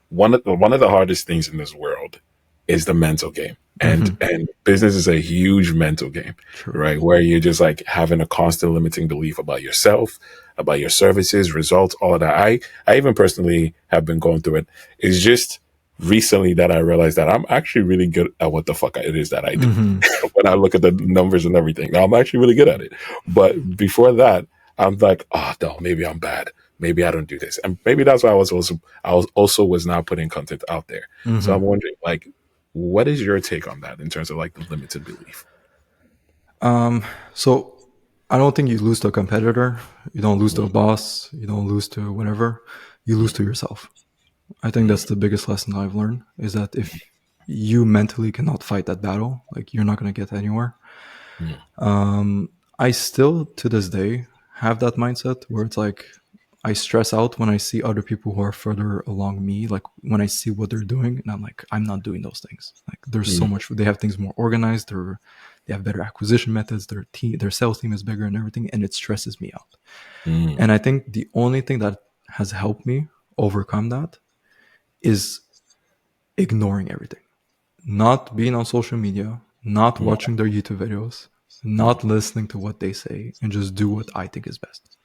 Speaker 1: one of the hardest things in this world is the mental game. And
Speaker 2: Mm-hmm.
Speaker 1: and business is a huge mental game,
Speaker 2: True.
Speaker 1: right? Where you're just like having a constant limiting belief about yourself, about your services, results, all of that. I even personally have been going through it. It's just recently that I realized that I'm actually really good at what the fuck it is that I do.
Speaker 2: Mm-hmm.
Speaker 1: When I look at the numbers and everything, I'm actually really good at it. But before that, I'm like, oh no, maybe I'm bad. Maybe I don't do this, and maybe that's why I was also was not putting content out there. So
Speaker 2: Mm-hmm.
Speaker 1: I'm wondering, like, what is your take on that in terms of like the limited belief?
Speaker 2: So I don't think you lose to a competitor. You don't lose to a
Speaker 1: Mm.
Speaker 2: boss. You don't lose to whatever. You lose to yourself. I think that's the biggest lesson I've learned, is that if you mentally cannot fight that battle, like, you're not going to get anywhere.
Speaker 1: Mm.
Speaker 2: I still, to this day, have that mindset where it's like, I stress out when I see other people who are further along me, like when I see what they're doing, and I'm like, I'm not doing those things. Like there's so
Speaker 1: Mm,
Speaker 2: much. They have things more organized. They have better acquisition methods. Their sales team is bigger and everything, and it stresses me out.
Speaker 1: mm,
Speaker 2: And I think the only thing that has helped me overcome that is ignoring everything, not being on social media, not
Speaker 1: mm,
Speaker 2: watching their YouTube videos, not listening to what they say, and just do what I think is best.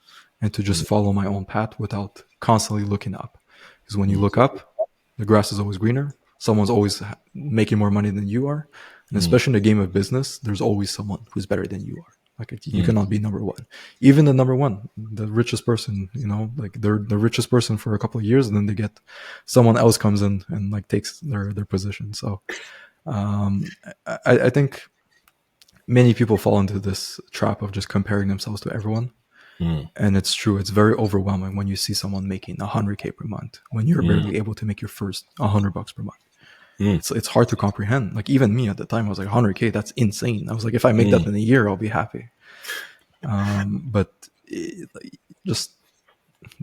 Speaker 2: And to just
Speaker 1: mm,
Speaker 2: follow my own path without constantly looking up. Because when you
Speaker 1: mm,
Speaker 2: look up, the grass is always greener. Someone's always making more money than you are. And
Speaker 1: mm,
Speaker 2: especially in the game of business, there's always someone who's better than you are. Like you
Speaker 1: mm,
Speaker 2: cannot be number one. Even the number one, the richest person, like they're the richest person for a couple of years, and then they get someone else comes in and like takes their position. So um, I think many people fall into this trap of just comparing themselves to everyone.
Speaker 1: mm,
Speaker 2: And it's true. It's very overwhelming when you see someone making 100K per month when you're
Speaker 1: mm,
Speaker 2: barely able to make your first $100 per month.
Speaker 1: mm,
Speaker 2: It's hard to comprehend. Like even me at the time, I was like 100K. That's insane. I was like, if I make that
Speaker 1: mm,
Speaker 2: in a year, I'll be happy. But just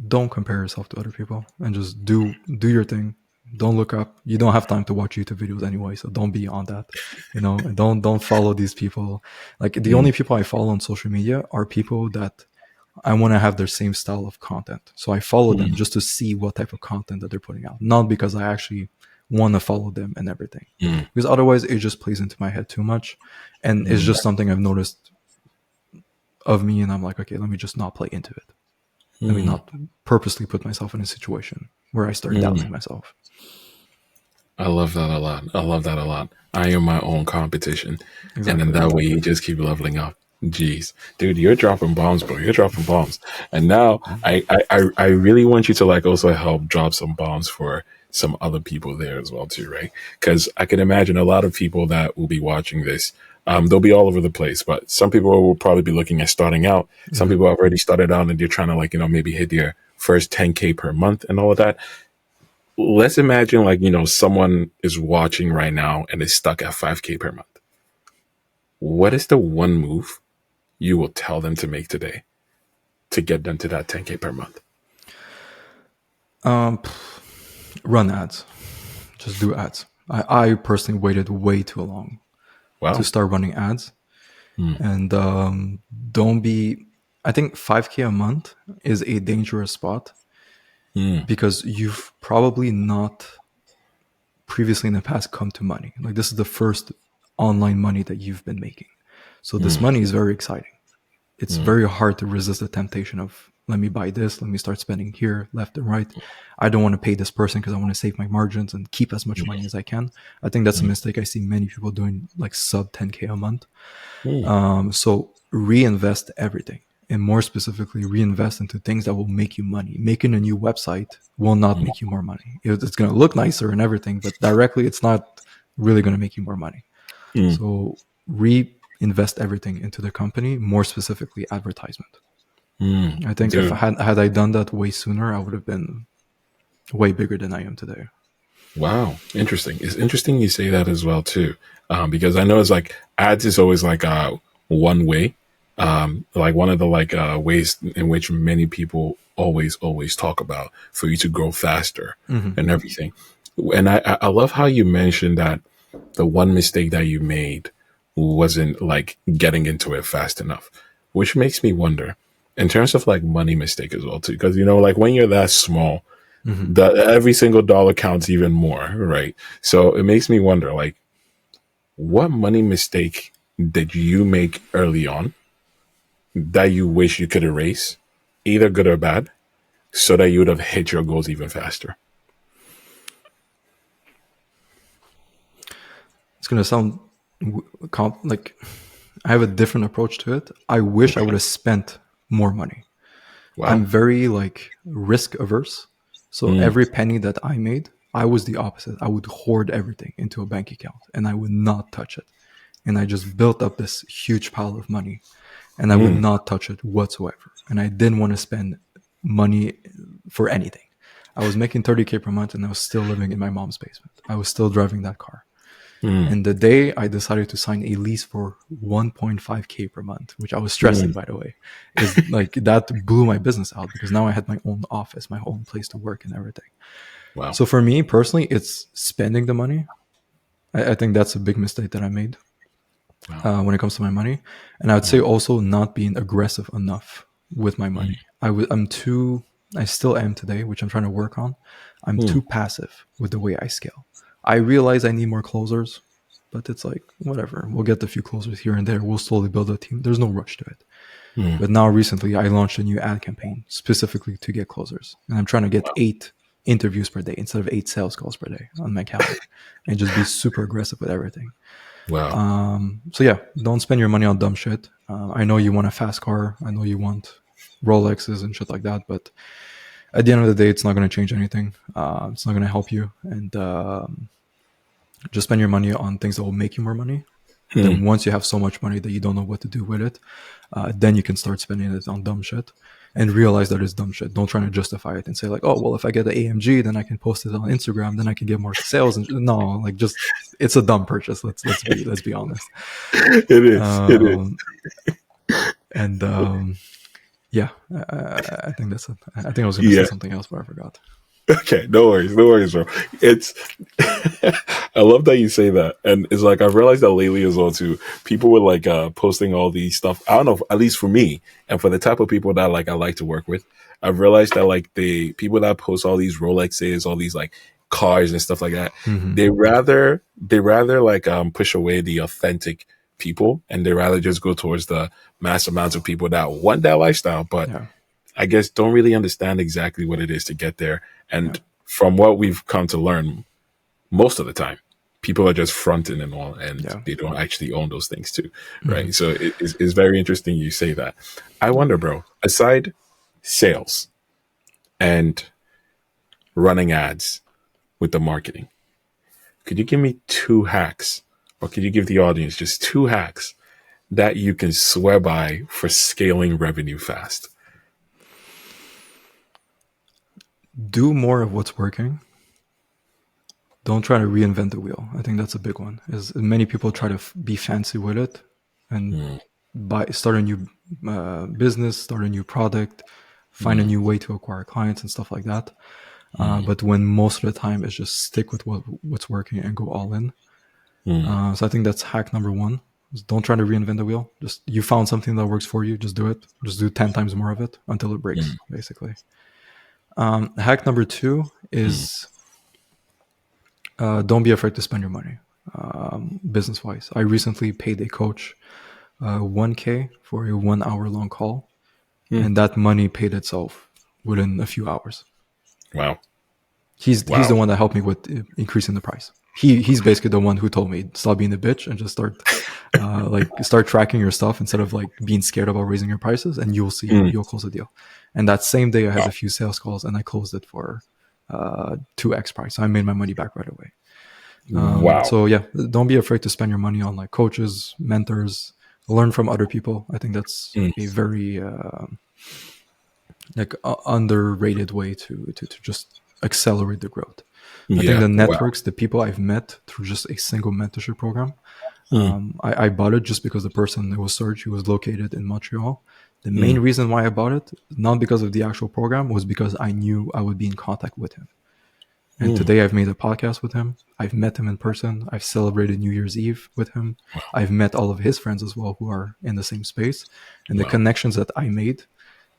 Speaker 2: don't compare yourself to other people and just do your thing. Don't look up. You don't have time to watch YouTube videos anyway, so don't be on that. And don't follow these people. Like the
Speaker 1: mm,
Speaker 2: only people I follow on social media are people that I want to have their same style of content. So I follow them
Speaker 1: mm,
Speaker 2: just to see what type of content that they're putting out, not because I actually want to follow them and everything.
Speaker 1: mm,
Speaker 2: Because otherwise, it just plays into my head too much, and it's
Speaker 1: mm,
Speaker 2: just something I've noticed of me, and I'm like, okay, let me just not play into it. Let me
Speaker 1: mm,
Speaker 2: not purposely put myself in a situation where I start
Speaker 1: mm.
Speaker 2: doubting myself.
Speaker 1: I love that a lot. I love that a lot. I am my own competition. And then
Speaker 2: Exactly.
Speaker 1: that way you just keep leveling up. Jeez. Dude, you're dropping bombs, bro. You're dropping bombs. And now I really want you to like also help drop some bombs for some other people there as well too, right? Because I can imagine a lot of people that will be watching this. They'll be all over the place, but some people will probably be looking at starting out. Some
Speaker 2: Mm-hmm.
Speaker 1: people have already started out and they're trying to like, maybe hit their first 10K per month and all of that. Let's imagine like, someone is watching right now and is stuck at 5K per month. What is the one move you will tell them to make today to get them to that 10K per month?
Speaker 2: Um, Run ads. Just do ads. I personally waited way too long to
Speaker 1: Wow.
Speaker 2: start running ads.
Speaker 1: Mm,
Speaker 2: And don't be, I think 5K a month is a dangerous spot
Speaker 1: mm,
Speaker 2: because you've probably not previously in the past come to money. Like this is the first online money that you've been making. So this
Speaker 1: mm,
Speaker 2: money is very exciting. It's
Speaker 1: mm,
Speaker 2: very hard to resist the temptation of let me buy this, let me start spending here, left and right. I don't want to pay this person because I want to save my margins and keep as much money as I can. I think that's a
Speaker 1: mm,
Speaker 2: mistake I see many people doing, like sub 10K a month.
Speaker 1: mm,
Speaker 2: So reinvest everything, and more specifically, reinvest into things that will make you money. Making a new website will not
Speaker 1: mm,
Speaker 2: make you more money. It's going to look nicer and everything, but directly, it's not really going to make you more money.
Speaker 1: mm,
Speaker 2: So reinvest everything into the company, more specifically, advertisement.
Speaker 1: mm.
Speaker 2: I think if
Speaker 1: Dude,
Speaker 2: had I done that way sooner, I would have been way bigger than I am today.
Speaker 1: wow. Interesting. It's interesting you say that as well too. Because I know it's like ads is always like one way. Like one of the like ways in which many people always talk about for you to grow faster
Speaker 2: Hmm.
Speaker 1: and everything. And I love how you mentioned that the one mistake that you made wasn't like getting into it fast enough, which makes me wonder in terms of like money mistake as well too. Because like when you're that small,
Speaker 2: Hmm.
Speaker 1: that every single dollar counts even more, right? So it makes me wonder like what money mistake did you make early on that you wish you could erase, either good or bad, so that you would have hit your goals even faster?
Speaker 2: It's gonna sound like I have a different approach to it. I wish I would have spent more money. I'm
Speaker 1: Wow.
Speaker 2: very like risk averse. So
Speaker 1: Mm,
Speaker 2: every penny that I made, I was the opposite. I would hoard everything into a bank account and I would not touch it. And I just built up this huge pile of money and I would
Speaker 1: mm,
Speaker 2: not touch it whatsoever. And I didn't want to spend money for anything. I was making 30K per month and I was still living in my mom's basement. I was still driving that car.
Speaker 1: Mm.
Speaker 2: And the day I decided to sign a lease for 1.5K per month, which I was stressing,
Speaker 1: Mm.
Speaker 2: by the way, is like that blew my business out because now I had my own office, my own place to work and everything.
Speaker 1: Wow.
Speaker 2: So for me personally, it's spending the money. I think that's a big mistake that I made
Speaker 1: Wow.
Speaker 2: when it comes to my money. And I would say
Speaker 1: Mm.
Speaker 2: also not being aggressive enough with my
Speaker 1: Mm.
Speaker 2: money. I'm too, I still am today, which I'm trying to work on. I'm
Speaker 1: Mm.
Speaker 2: too passive with the way I scale. I realize I need more closers, but it's like, whatever. We'll get a few closers here and there. We'll slowly build a team. There's no rush to it.
Speaker 1: Mm.
Speaker 2: But now recently, I launched a new ad campaign specifically to get closers. And I'm trying to get
Speaker 1: Wow.
Speaker 2: 8 interviews per day instead of 8 sales calls per day on my calendar and just be super aggressive with everything.
Speaker 1: Wow.
Speaker 2: So yeah, don't spend your money on dumb shit. I know you want a fast car. I know you want Rolexes and shit like that, but at the end of the day, it's not going to change anything. It's not going to help you. And just spend your money on things that will make you more money.
Speaker 1: Mm.
Speaker 2: Then once you have so much money that you don't know what to do with it, then you can start spending it on dumb shit and realize that it's dumb shit. Don't try to justify it and say like, oh, well, if I get the AMG, then I can post it on Instagram, then I can get more sales. And no, like just it's a dumb purchase. Let's be honest.
Speaker 1: It is. It is.
Speaker 2: Um, and yeah, I think that's it. I think I was going to say
Speaker 1: Yeah.
Speaker 2: something else, but I forgot.
Speaker 1: Okay. No worries. No worries, bro. It's. I love that you say that, and it's like I've realized that lately as well too. People were like posting all these stuff. I don't know. At least for me, and for the type of people that like I like to work with, I've realized that like the people that post all these Rolexes, all these like cars and stuff like that,
Speaker 2: Mm-hmm.
Speaker 1: they rather like push away the authentic people, and they rather just go towards the mass amounts of people that want that lifestyle, but
Speaker 2: Yeah,
Speaker 1: I guess don't really understand exactly what it is to get there.
Speaker 2: yeah,
Speaker 1: And from what we've come to learn, most of the time, people are just fronting and all, and
Speaker 2: yeah.
Speaker 1: they don't actually own those things too,
Speaker 2: Mm-hmm.
Speaker 1: right? So it's very interesting you say that. I wonder, bro, aside sales and running ads with the marketing, could you give me 2 hacks, or could you give the audience just 2 hacks that you can swear by for scaling revenue fast?
Speaker 2: Do more of what's working. Don't try to reinvent the wheel. I think that's a big one. Is many people try to be fancy with it and
Speaker 1: Mm.
Speaker 2: start a new business, start a new product, find a
Speaker 1: Mm.
Speaker 2: new way to acquire clients and stuff like that.
Speaker 1: Mm.
Speaker 2: But when most of the time is just stick with what's working and go all in.
Speaker 1: Mm.
Speaker 2: So I think that's hack number one. Just don't try to reinvent the wheel. Just you found something that works for you, just do it. Just do 10 times more of it until it breaks,
Speaker 1: Mm.
Speaker 2: basically. Hack number two
Speaker 1: Mm.
Speaker 2: is don't be afraid to spend your money business wise. I recently paid a coach 1K for a 1 hour long call,
Speaker 1: Mm.
Speaker 2: and that money paid itself within a few hours.
Speaker 1: Wow.
Speaker 2: He's the
Speaker 1: Wow.
Speaker 2: one that helped me with increasing the price. He's basically the one who told me stop being a bitch and just start tracking your stuff instead of like being scared about raising your prices, and you'll see
Speaker 1: Mm.
Speaker 2: you'll close a deal. And that same day I had
Speaker 1: Wow.
Speaker 2: a few sales calls and I closed it for 2x price. So I made my money back right away.
Speaker 1: Wow.
Speaker 2: So yeah, don't be afraid to spend your money on like coaches, mentors, learn from other people. I think that's
Speaker 1: Mm.
Speaker 2: a very underrated way to just accelerate the growth. I think
Speaker 1: Yeah.
Speaker 2: the
Speaker 1: Wow.
Speaker 2: networks, the people I've met through just a single mentorship program,
Speaker 1: Mm.
Speaker 2: I bought it just because the person, it was Serge, who was located in Montreal. The main
Speaker 1: Mm.
Speaker 2: reason why I bought it, not because of the actual program, was because I knew I would be in contact with him. And
Speaker 1: Mm.
Speaker 2: today I've made a podcast with him. I've met him in person. I've celebrated New Year's Eve with him. I've met all of his friends as well who are in the same space. And the
Speaker 1: Wow.
Speaker 2: connections that I made,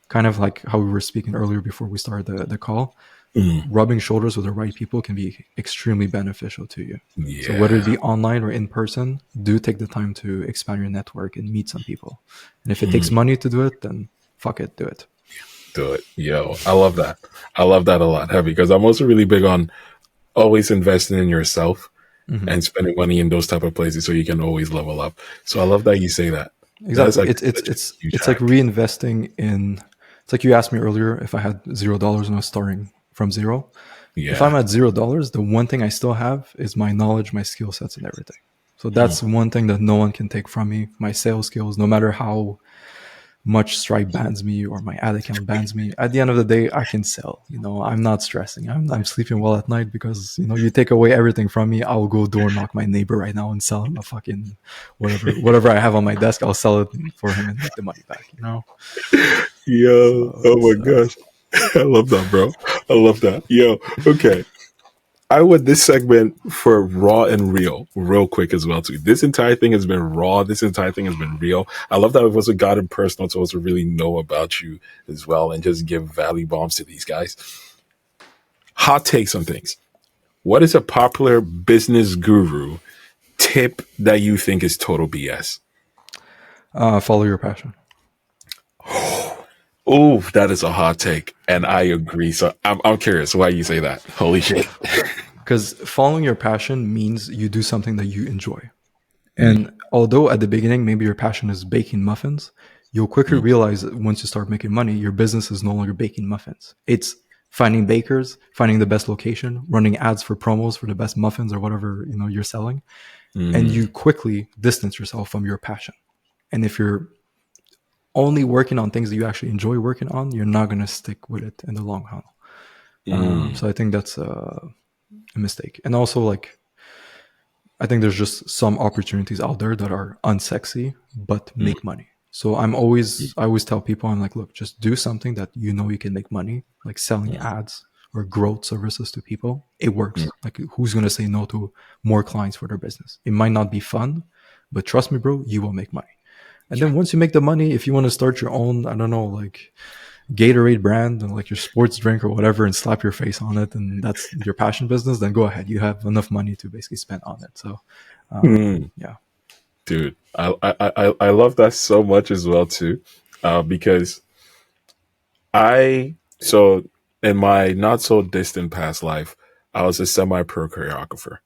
Speaker 2: kind of like how we were speaking earlier before we started the call,
Speaker 1: Mm.
Speaker 2: rubbing shoulders with the right people can be extremely beneficial to you. So whether it
Speaker 1: Yeah.
Speaker 2: be online or in person, do take the time to expand your network and meet some people. And if it takes
Speaker 1: Mm.
Speaker 2: money to do it, then fuck it, do it.
Speaker 1: Do it. Yo, I love that. I love that a lot, heavy, because I'm also really big on always investing in yourself
Speaker 2: Mm-hmm.
Speaker 1: and spending money in those type of places so you can always level up. So I love that you say that. That's
Speaker 2: Exactly.
Speaker 1: like
Speaker 2: It's it's
Speaker 1: such a
Speaker 2: it's
Speaker 1: huge
Speaker 2: it's like
Speaker 1: hack.
Speaker 2: reinvesting in. It's like you asked me earlier if I had $0 and I was starting from zero. If I'm
Speaker 1: Yeah.
Speaker 2: at $0, the one thing I still have is my knowledge, my skill sets, and everything. So
Speaker 1: Mm.
Speaker 2: that's one thing that no one can take from me. My sales skills, no matter how much Stripe bans me or my ad account bans me. At the end of the day, I can sell. I'm not stressing. I'm sleeping well at night because you take away everything from me. I'll go door knock my neighbor right now and sell him a fucking whatever I have on my desk. I'll sell it for him and make the money back.
Speaker 1: Yo,
Speaker 2: So
Speaker 1: oh
Speaker 2: it's
Speaker 1: my gosh. I love that, bro. I love that. Yo, okay. I want this segment for raw and real quick as well too. This entire thing has been raw. This entire thing has been real. I love that it was a gotten personal to also really know about you as well and just give value bombs to these guys. Hot takes on things. What is a popular business guru tip that you think is total BS?
Speaker 2: follow your passion.
Speaker 1: Oh, that is a hot take, and I agree. So I'm curious why you say that. Holy shit.
Speaker 2: Because following your passion means you do something that you enjoy.
Speaker 1: Mm,
Speaker 2: And although at the beginning, maybe your passion is baking muffins, you'll quickly
Speaker 1: mm,
Speaker 2: realize that once you start making money, your business is no longer baking muffins. It's finding bakers, finding the best location, running ads for promos for the best muffins or whatever you're selling. And
Speaker 1: mm,
Speaker 2: you quickly distance yourself from your passion. And if you're only working on things that you actually enjoy working on, you're not going to stick with it in the long run.
Speaker 1: mm,
Speaker 2: So I think that's a mistake. And also, like, I think there's just some opportunities out there that are unsexy but
Speaker 1: mm,
Speaker 2: make money. So I always tell people, I'm like, look, just do something that you can make money, like selling
Speaker 1: mm,
Speaker 2: ads or growth services to people. It
Speaker 1: mm.
Speaker 2: works. Like, who's gonna say no to more clients for their business? It might not be fun, but trust me, bro, you will make money. And
Speaker 1: Yeah.
Speaker 2: then once you make the money, if you want to start your own, I don't know, like Gatorade brand and like your sports drink or whatever and slap your face on it and that's your passion business, then go ahead. You have enough money to basically spend on it. So,
Speaker 1: Mm.
Speaker 2: yeah.
Speaker 1: Dude, I love that so much as well too, because so in my not so distant past life, I was a semi-pro choreographer.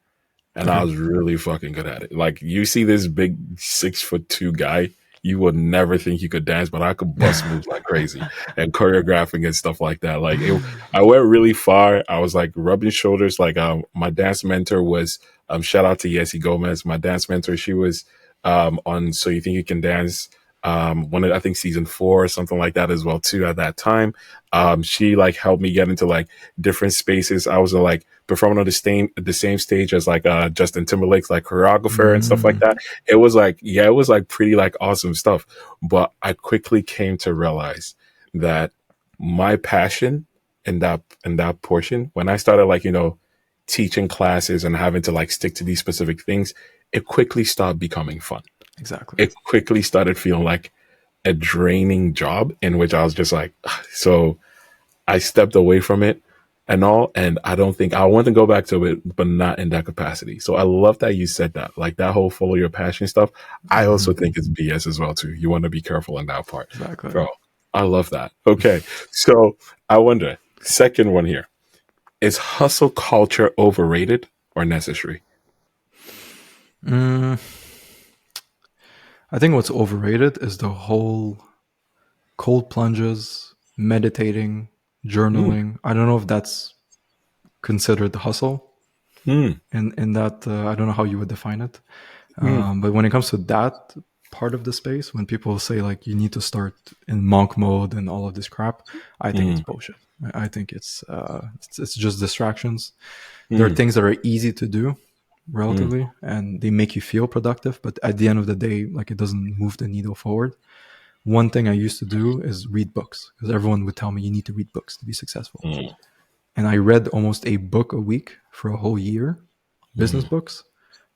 Speaker 1: And I
Speaker 2: Okay.
Speaker 1: was really fucking good at it. Like you see this big 6'2" guy, you would never think you could dance, but I could bust moves like crazy and choreographing and stuff like that. I went really far. I was like rubbing shoulders. Like my dance mentor was shout out to Yesi Gomez, my dance mentor. She was on So You Think You Can Dance. One of, I think season 4 or something like that as well too. At that time, she like helped me get into like different spaces. I was like performing on the same stage as like Justin Timberlake's like choreographer and stuff like
Speaker 2: Mm,
Speaker 1: that. It was like it was like pretty like awesome stuff. But I quickly came to realize that my passion in that portion, when I started like teaching classes and having to like stick to these specific things, it quickly stopped becoming fun.
Speaker 2: exactly.
Speaker 1: It quickly started feeling like a draining job in which I was just like, so I stepped away from it and all. And I don't think I want to go back to it, but not in that capacity. So I love that you said that, like that whole follow your passion stuff. I also
Speaker 2: Mhm,
Speaker 1: think it's BS as well, too. You want to be careful in that part,
Speaker 2: exactly.
Speaker 1: bro. I love that. Okay. So I wonder, second one here, is hustle culture overrated or necessary?
Speaker 2: Mm, I think what's overrated is the whole cold plunges, meditating,
Speaker 1: Mm,
Speaker 2: journaling. I don't know if that's considered the hustle.
Speaker 1: mm,
Speaker 2: In that, I don't know how you would define it.
Speaker 1: mm,
Speaker 2: But when it comes to that part of the space, when people say like you need to start in monk mode and all of this crap, I think it's
Speaker 1: mm,
Speaker 2: bullshit. I think it's just distractions. There are
Speaker 1: mm,
Speaker 2: things that are easy to do
Speaker 1: mm,
Speaker 2: relatively and they make you feel productive, but at the end of the day, like it doesn't move the needle forward. One thing I used to do is read books because everyone would tell me you need to read books to be successful.
Speaker 1: mm,
Speaker 2: And I read almost a book a week for a whole year, business
Speaker 1: mm.
Speaker 2: books.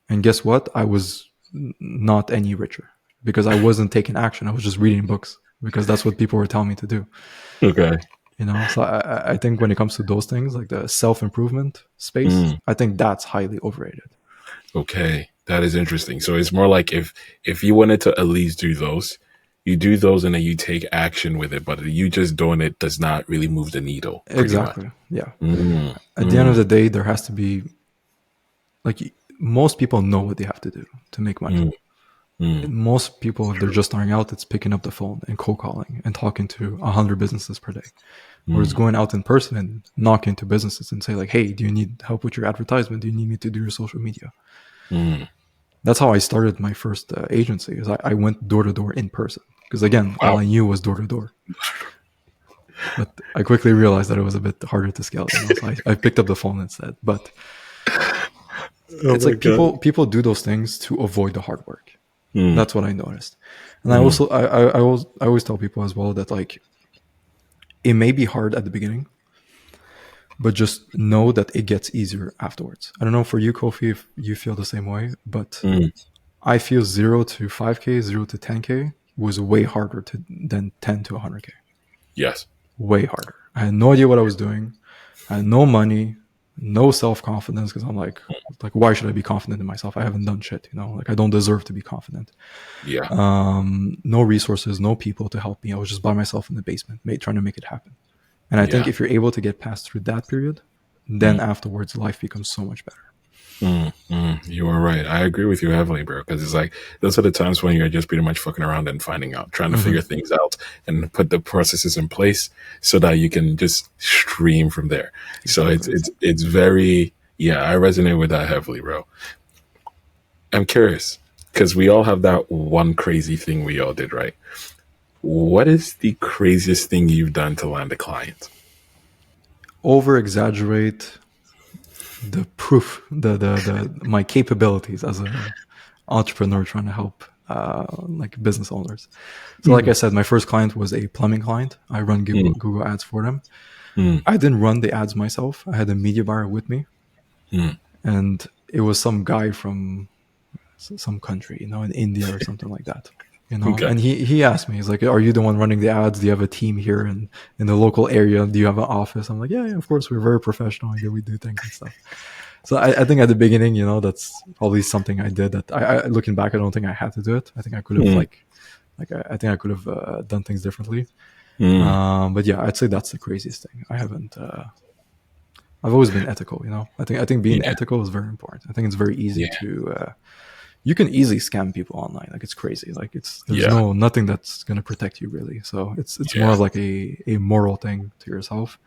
Speaker 2: And guess what? I was not any richer because I wasn't taking action. I was just reading books because that's what people were telling me to do.
Speaker 1: Okay.
Speaker 2: So I think when it comes to those things, like the self improvement space,
Speaker 1: Mm.
Speaker 2: I think that's highly overrated.
Speaker 1: Okay, that is interesting. So it's more like if you wanted to at least do those, you do those and then you take action with it, but you just doing it does not really move the needle, pretty much.
Speaker 2: Exactly. Yeah.
Speaker 1: Mm,
Speaker 2: At the end of
Speaker 1: mm,
Speaker 2: the day, there has to be like most people know what they have to do to make money.
Speaker 1: mm, mm,
Speaker 2: Most people, if they're
Speaker 1: true.
Speaker 2: just starting out, it's picking up the phone and cold calling and talking to 100 businesses per day. Or it's
Speaker 1: Mm,
Speaker 2: going out in person and knocking to businesses and say like, hey, do you need help with your advertisement? Do you need me to do your social media?
Speaker 1: mm,
Speaker 2: That's how I started my first agency. Is I went door to door in person because again, all
Speaker 1: Wow.
Speaker 2: I knew was door to door. But I quickly realized that it was a bit harder to scale, so I picked up the phone instead. But
Speaker 1: Oh
Speaker 2: it's
Speaker 1: my
Speaker 2: like
Speaker 1: god.
Speaker 2: people do those things to avoid the hard work.
Speaker 1: Mm,
Speaker 2: That's what I noticed. And
Speaker 1: mm,
Speaker 2: I always tell people as well that like it may be hard at the beginning, but just know that it gets easier afterwards. I don't know for you, Kofi, if you feel the same way, but
Speaker 1: mm.
Speaker 2: I feel 0 to 5K, 0 to 10K was way harder than 10 to 100K.
Speaker 1: Yes.
Speaker 2: Way harder. I had no idea what I was doing. I had no money, no self confidence because I'm like, why should I be confident in myself? I haven't done shit, Like I don't deserve to be confident.
Speaker 1: Yeah.
Speaker 2: No resources, no people to help me. I was just by myself in the basement, trying to make it happen. And I think
Speaker 1: Yeah.
Speaker 2: if you're able to get past through that period, then
Speaker 1: Mm,
Speaker 2: afterwards life becomes so much better.
Speaker 1: You are right. I agree with you heavily, bro. Because it's like those are the times when you're just pretty much fucking around and finding out, trying to figure
Speaker 2: Mm-hmm.
Speaker 1: things out, and put the processes in place so that you can just stream from there. So it's
Speaker 2: Exactly.
Speaker 1: it's it's very yeah. I resonate with that heavily, bro. I'm curious because we all have that one crazy thing we all did, right? What is the craziest thing you've done to land a client?
Speaker 2: Over exaggerate the proof, the my capabilities as a entrepreneur trying to help like business owners. So like I
Speaker 1: Mm,
Speaker 2: said, my first client was a plumbing client. I run
Speaker 1: mm,
Speaker 2: Google ads for them.
Speaker 1: mm,
Speaker 2: I didn't run the ads myself. I had a media buyer with me,
Speaker 1: mm.
Speaker 2: and it was some guy from some country, in India or something like that.
Speaker 1: Okay.
Speaker 2: And he asked me, he's like, "Are you the one running the ads? Do you have a team here in the local area? Do you have an office?" I'm like, "Yeah, yeah, of course. We're very professional. We do things and stuff." So I think at the beginning, that's probably something I did that looking back, I don't think I had to do it. I think I could have
Speaker 1: Mm,
Speaker 2: I think I could have done things differently.
Speaker 1: mm.
Speaker 2: But yeah, I'd say that's the craziest thing. I've always been ethical. I think being
Speaker 1: Yeah.
Speaker 2: ethical is very important. I think it's very easy
Speaker 1: Yeah.
Speaker 2: to you can easily scam people online. Like it's crazy. Like there's
Speaker 1: Yeah.
Speaker 2: nothing that's gonna protect you really. So it's more
Speaker 1: Yeah.
Speaker 2: of like a moral thing to yourself.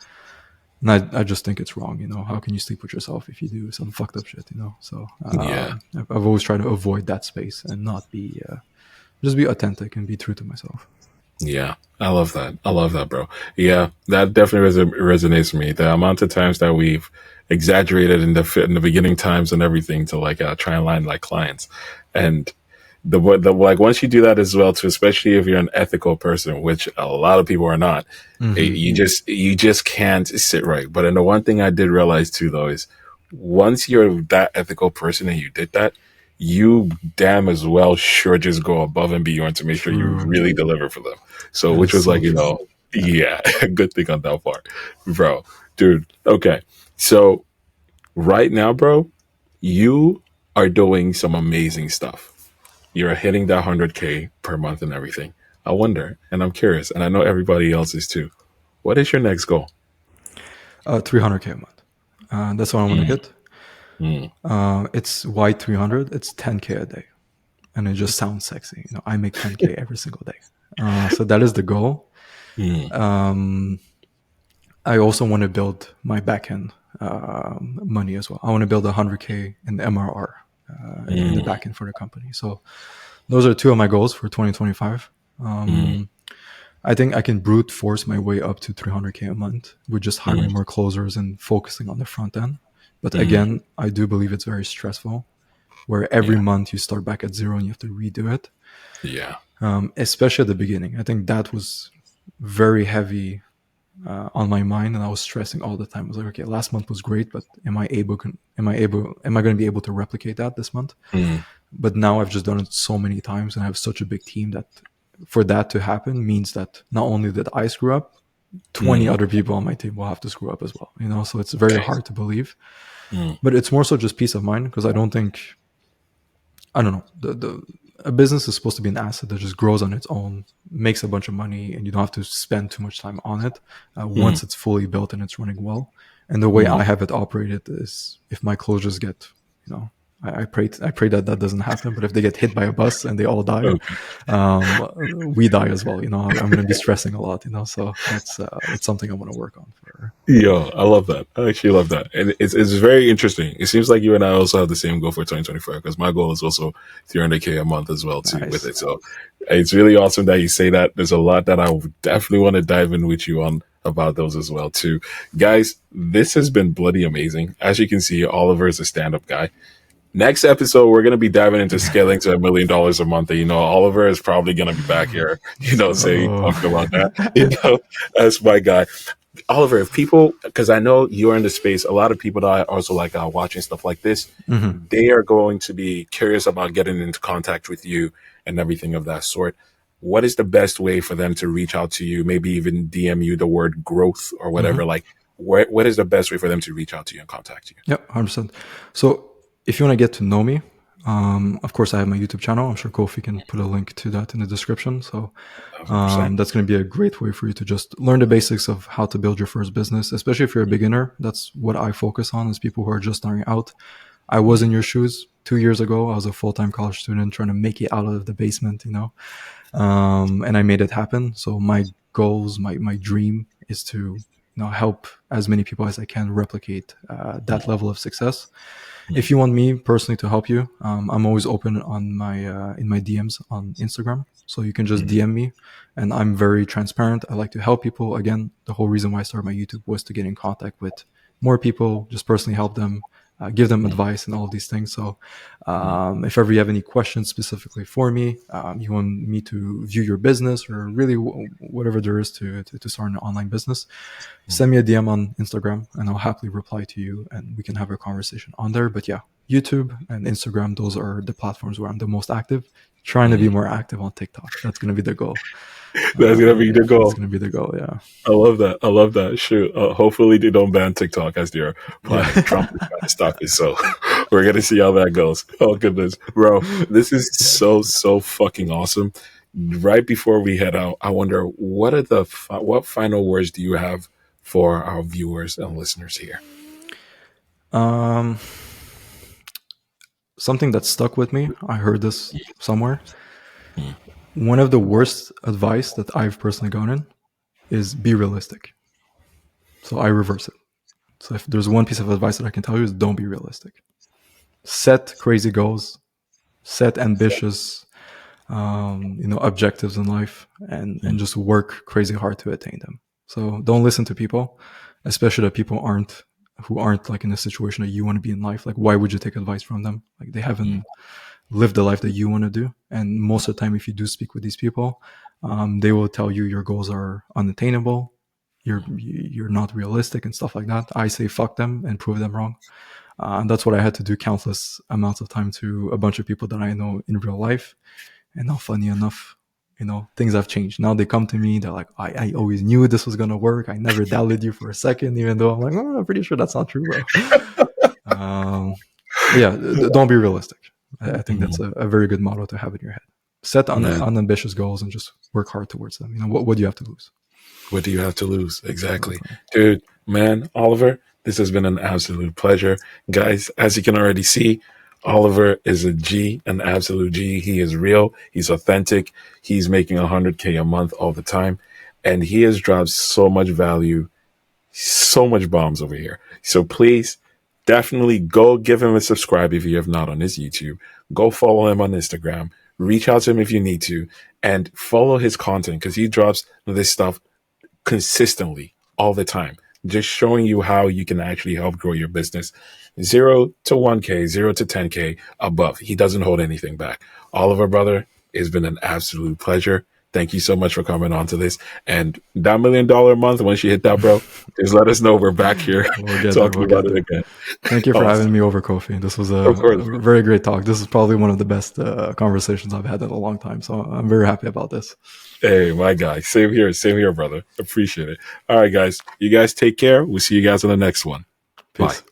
Speaker 2: And I just think it's wrong. How can you sleep with yourself if you do some fucked up shit? So
Speaker 1: Yeah.
Speaker 2: I've always tried to avoid that space and not be just be authentic and be true to myself.
Speaker 1: Yeah, I love that. I love that, bro. Yeah, that definitely resonates with me. The amount of times that we've exaggerated in the beginning times and everything to like try and line like clients, and the like once you do that as well too, especially if you're an ethical person, which a lot of people are not,
Speaker 2: Mm-hmm.
Speaker 1: you just can't sit right. But then the one thing I did realize too though is once you're that ethical person and you did that, you damn as well sure just go above and beyond to make sure you
Speaker 2: True.
Speaker 1: really deliver for them. So,
Speaker 2: That
Speaker 1: which
Speaker 2: is
Speaker 1: was
Speaker 2: so
Speaker 1: like,
Speaker 2: true. Yeah.
Speaker 1: yeah, good thing on that part, bro, dude. Okay. So right now, bro, you are doing some amazing stuff. You're hitting that 100K per month and everything. I wonder, and I'm curious, and I know everybody else is too. What is your next goal?
Speaker 2: 300K a month. That's what I want to
Speaker 1: Mm,
Speaker 2: hit.
Speaker 1: mm,
Speaker 2: It's why 300. It's 10K a day, and it just sounds sexy. I make 10K every single day. So that is the goal.
Speaker 1: mm,
Speaker 2: Um, I also want to build my backend money as well. I want to build 100K in MRR in the
Speaker 1: mm,
Speaker 2: backend for the company. So those are two of my goals for 2025.
Speaker 1: mm,
Speaker 2: I think I can brute force my way up to 300K a month with just
Speaker 1: mm,
Speaker 2: hiring more closers and focusing on the front end. But
Speaker 1: mm.
Speaker 2: again, I do believe it's very stressful where every
Speaker 1: Yeah,
Speaker 2: month you start back at zero and you have to redo it,
Speaker 1: yeah,
Speaker 2: especially at the beginning. I think that was very heavy on my mind, and I was stressing all the time. I was like, okay, last month was great, but am I going to be able to replicate that this month?
Speaker 1: mm,
Speaker 2: But now I've just done it so many times, and I have such a big team that for that to happen means that not only did I screw up, 20
Speaker 1: mm.
Speaker 2: other people on my team will have to screw up as well. So it's very
Speaker 1: Okay.
Speaker 2: hard to believe,
Speaker 1: Mm,
Speaker 2: but it's more so just peace of mind because I don't know. The A business is supposed to be an asset that just grows on its own, makes a bunch of money, and you don't have to spend too much time on it
Speaker 1: mm,
Speaker 2: once it's fully built and it's running well. And the way
Speaker 1: mm,
Speaker 2: I have it operated is, if my closures get, you know, I pray that that doesn't happen. But if they get hit by a bus and they all die,
Speaker 1: Okay.
Speaker 2: we die as well. I'm going to be stressing a lot. So that's something I want to work on for.
Speaker 1: Yo, I love that. I actually love that. And it's very interesting. It seems like you and I also have the same goal for 2025 because my goal is also 300K a month as well too with
Speaker 2: Nice.
Speaker 1: it. So it's really awesome that you say that. There's a lot that I would definitely want to dive in with you on about those as well too. Guys, this has been bloody amazing. As you can see, Oliver is a stand-up guy. Next episode, we're going to be diving into scaling to $1 million a month. And, Oliver is probably going to be back here, saying,
Speaker 2: Oh.
Speaker 1: talking about that. That's my guy. Oliver, if people, because I know you're in the space, a lot of people that I also like watching stuff like this,
Speaker 2: Mhm.
Speaker 1: they are going to be curious about getting into contact with you and everything of that sort. What is the best way for them to reach out to you? Maybe even DM you the word growth or whatever.
Speaker 2: Mhm.
Speaker 1: Like, what is the best way for them to reach out to you and contact you?
Speaker 2: Yep, 100%. So if you want to get to know me, of course, I have my YouTube channel. I'm sure Kofi can put a link to that in the description. So
Speaker 1: 100%.
Speaker 2: that's going to be a great way for you to just learn the basics of how to build your first business, especially if you're a beginner. That's what I focus on, is people who are just starting out. I was in your shoes 2 years ago. I was a full-time college student trying to make it out of the basement, and I made it happen. So my goals, my dream is to help as many people as I can replicate that level of success. If you want me personally to help you, I'm always open on my in my DMs on Instagram. So you can just DM me, and I'm very transparent. I like to help people. Again, the whole reason why I started my YouTube was to get in contact with more people, just personally help them, give them advice and all of these things. So if ever you have any questions specifically for me, you want me to view your business or really whatever there is to start an online business, send me a DM on Instagram and I'll happily reply to you and we can have a conversation on there. But yeah, YouTube and Instagram, those are the platforms where I'm the most active. Trying to be more active on TikTok. That's going to be the goal.
Speaker 1: That's going to be the
Speaker 2: That's
Speaker 1: goal.
Speaker 2: going to be the goal. Yeah.
Speaker 1: I love that. I love that. Shoot. Hopefully they don't ban TikTok as they're planning.
Speaker 2: Yeah.
Speaker 1: Trump is trying to stop it. So we're going to see how that goes. Oh, goodness. Bro, this is so fucking awesome. Right before we head out, I wonder what final words do you have for our viewers and listeners here?
Speaker 2: Um, Something that stuck with me. I heard this somewhere. One of the worst advice that I've personally gotten is be realistic. So I reverse it. So if there's one piece of advice that I can tell you is don't be realistic. Set crazy goals, set ambitious, objectives in life, and just work crazy hard to attain them. So don't listen to people, especially that people who aren't like in a situation that you want to be in life. Like, why would you take advice from them? Like, they haven't lived the life that you want to do. And most of the time, if you do speak with these people, they will tell you your goals are unattainable. You're not realistic and stuff like that. I say fuck them and prove them wrong. And that's what I had to do countless amounts of time to a bunch of people that I know in real life. And now, funny enough, things have changed. Now they come to me, they're like, I always knew this was going to work. I never doubted you for a second, even though I'm like, oh, I'm pretty sure that's not true, bro. But yeah, don't be realistic. I think that's a very good motto to have in your head. Set unambitious goals and just work hard towards them. What do you have to lose?
Speaker 1: What do you have to lose? Exactly. Dude, man, Oliver, this has been an absolute pleasure. Guys, as you can already see, Oliver is a G, an absolute G. He is real. He's authentic. He's making 100K a month all the time. And he has dropped so much value, so much bombs over here. So please, definitely go give him a subscribe if you have not on his YouTube. Go follow him on Instagram. Reach out to him if you need to. And follow his content because he drops this stuff consistently all the time, just showing you how you can actually help grow your business 0 to 1K, 0 to 10K above. He doesn't hold anything back. Oliver, brother, it's been an absolute pleasure. Thank you so much for coming on to this. And that $1 million a month, once you hit that, bro, just let us know. We're back here talking about it again.
Speaker 2: Thank you for having me over, Kofi. This was a very great talk. This is probably one of the best conversations I've had in a long time. So I'm very happy about this.
Speaker 1: Hey, my guy. Same here, brother. Appreciate it. All right, guys. You guys take care. We'll see you guys on the next one.
Speaker 2: Peace.
Speaker 1: Bye.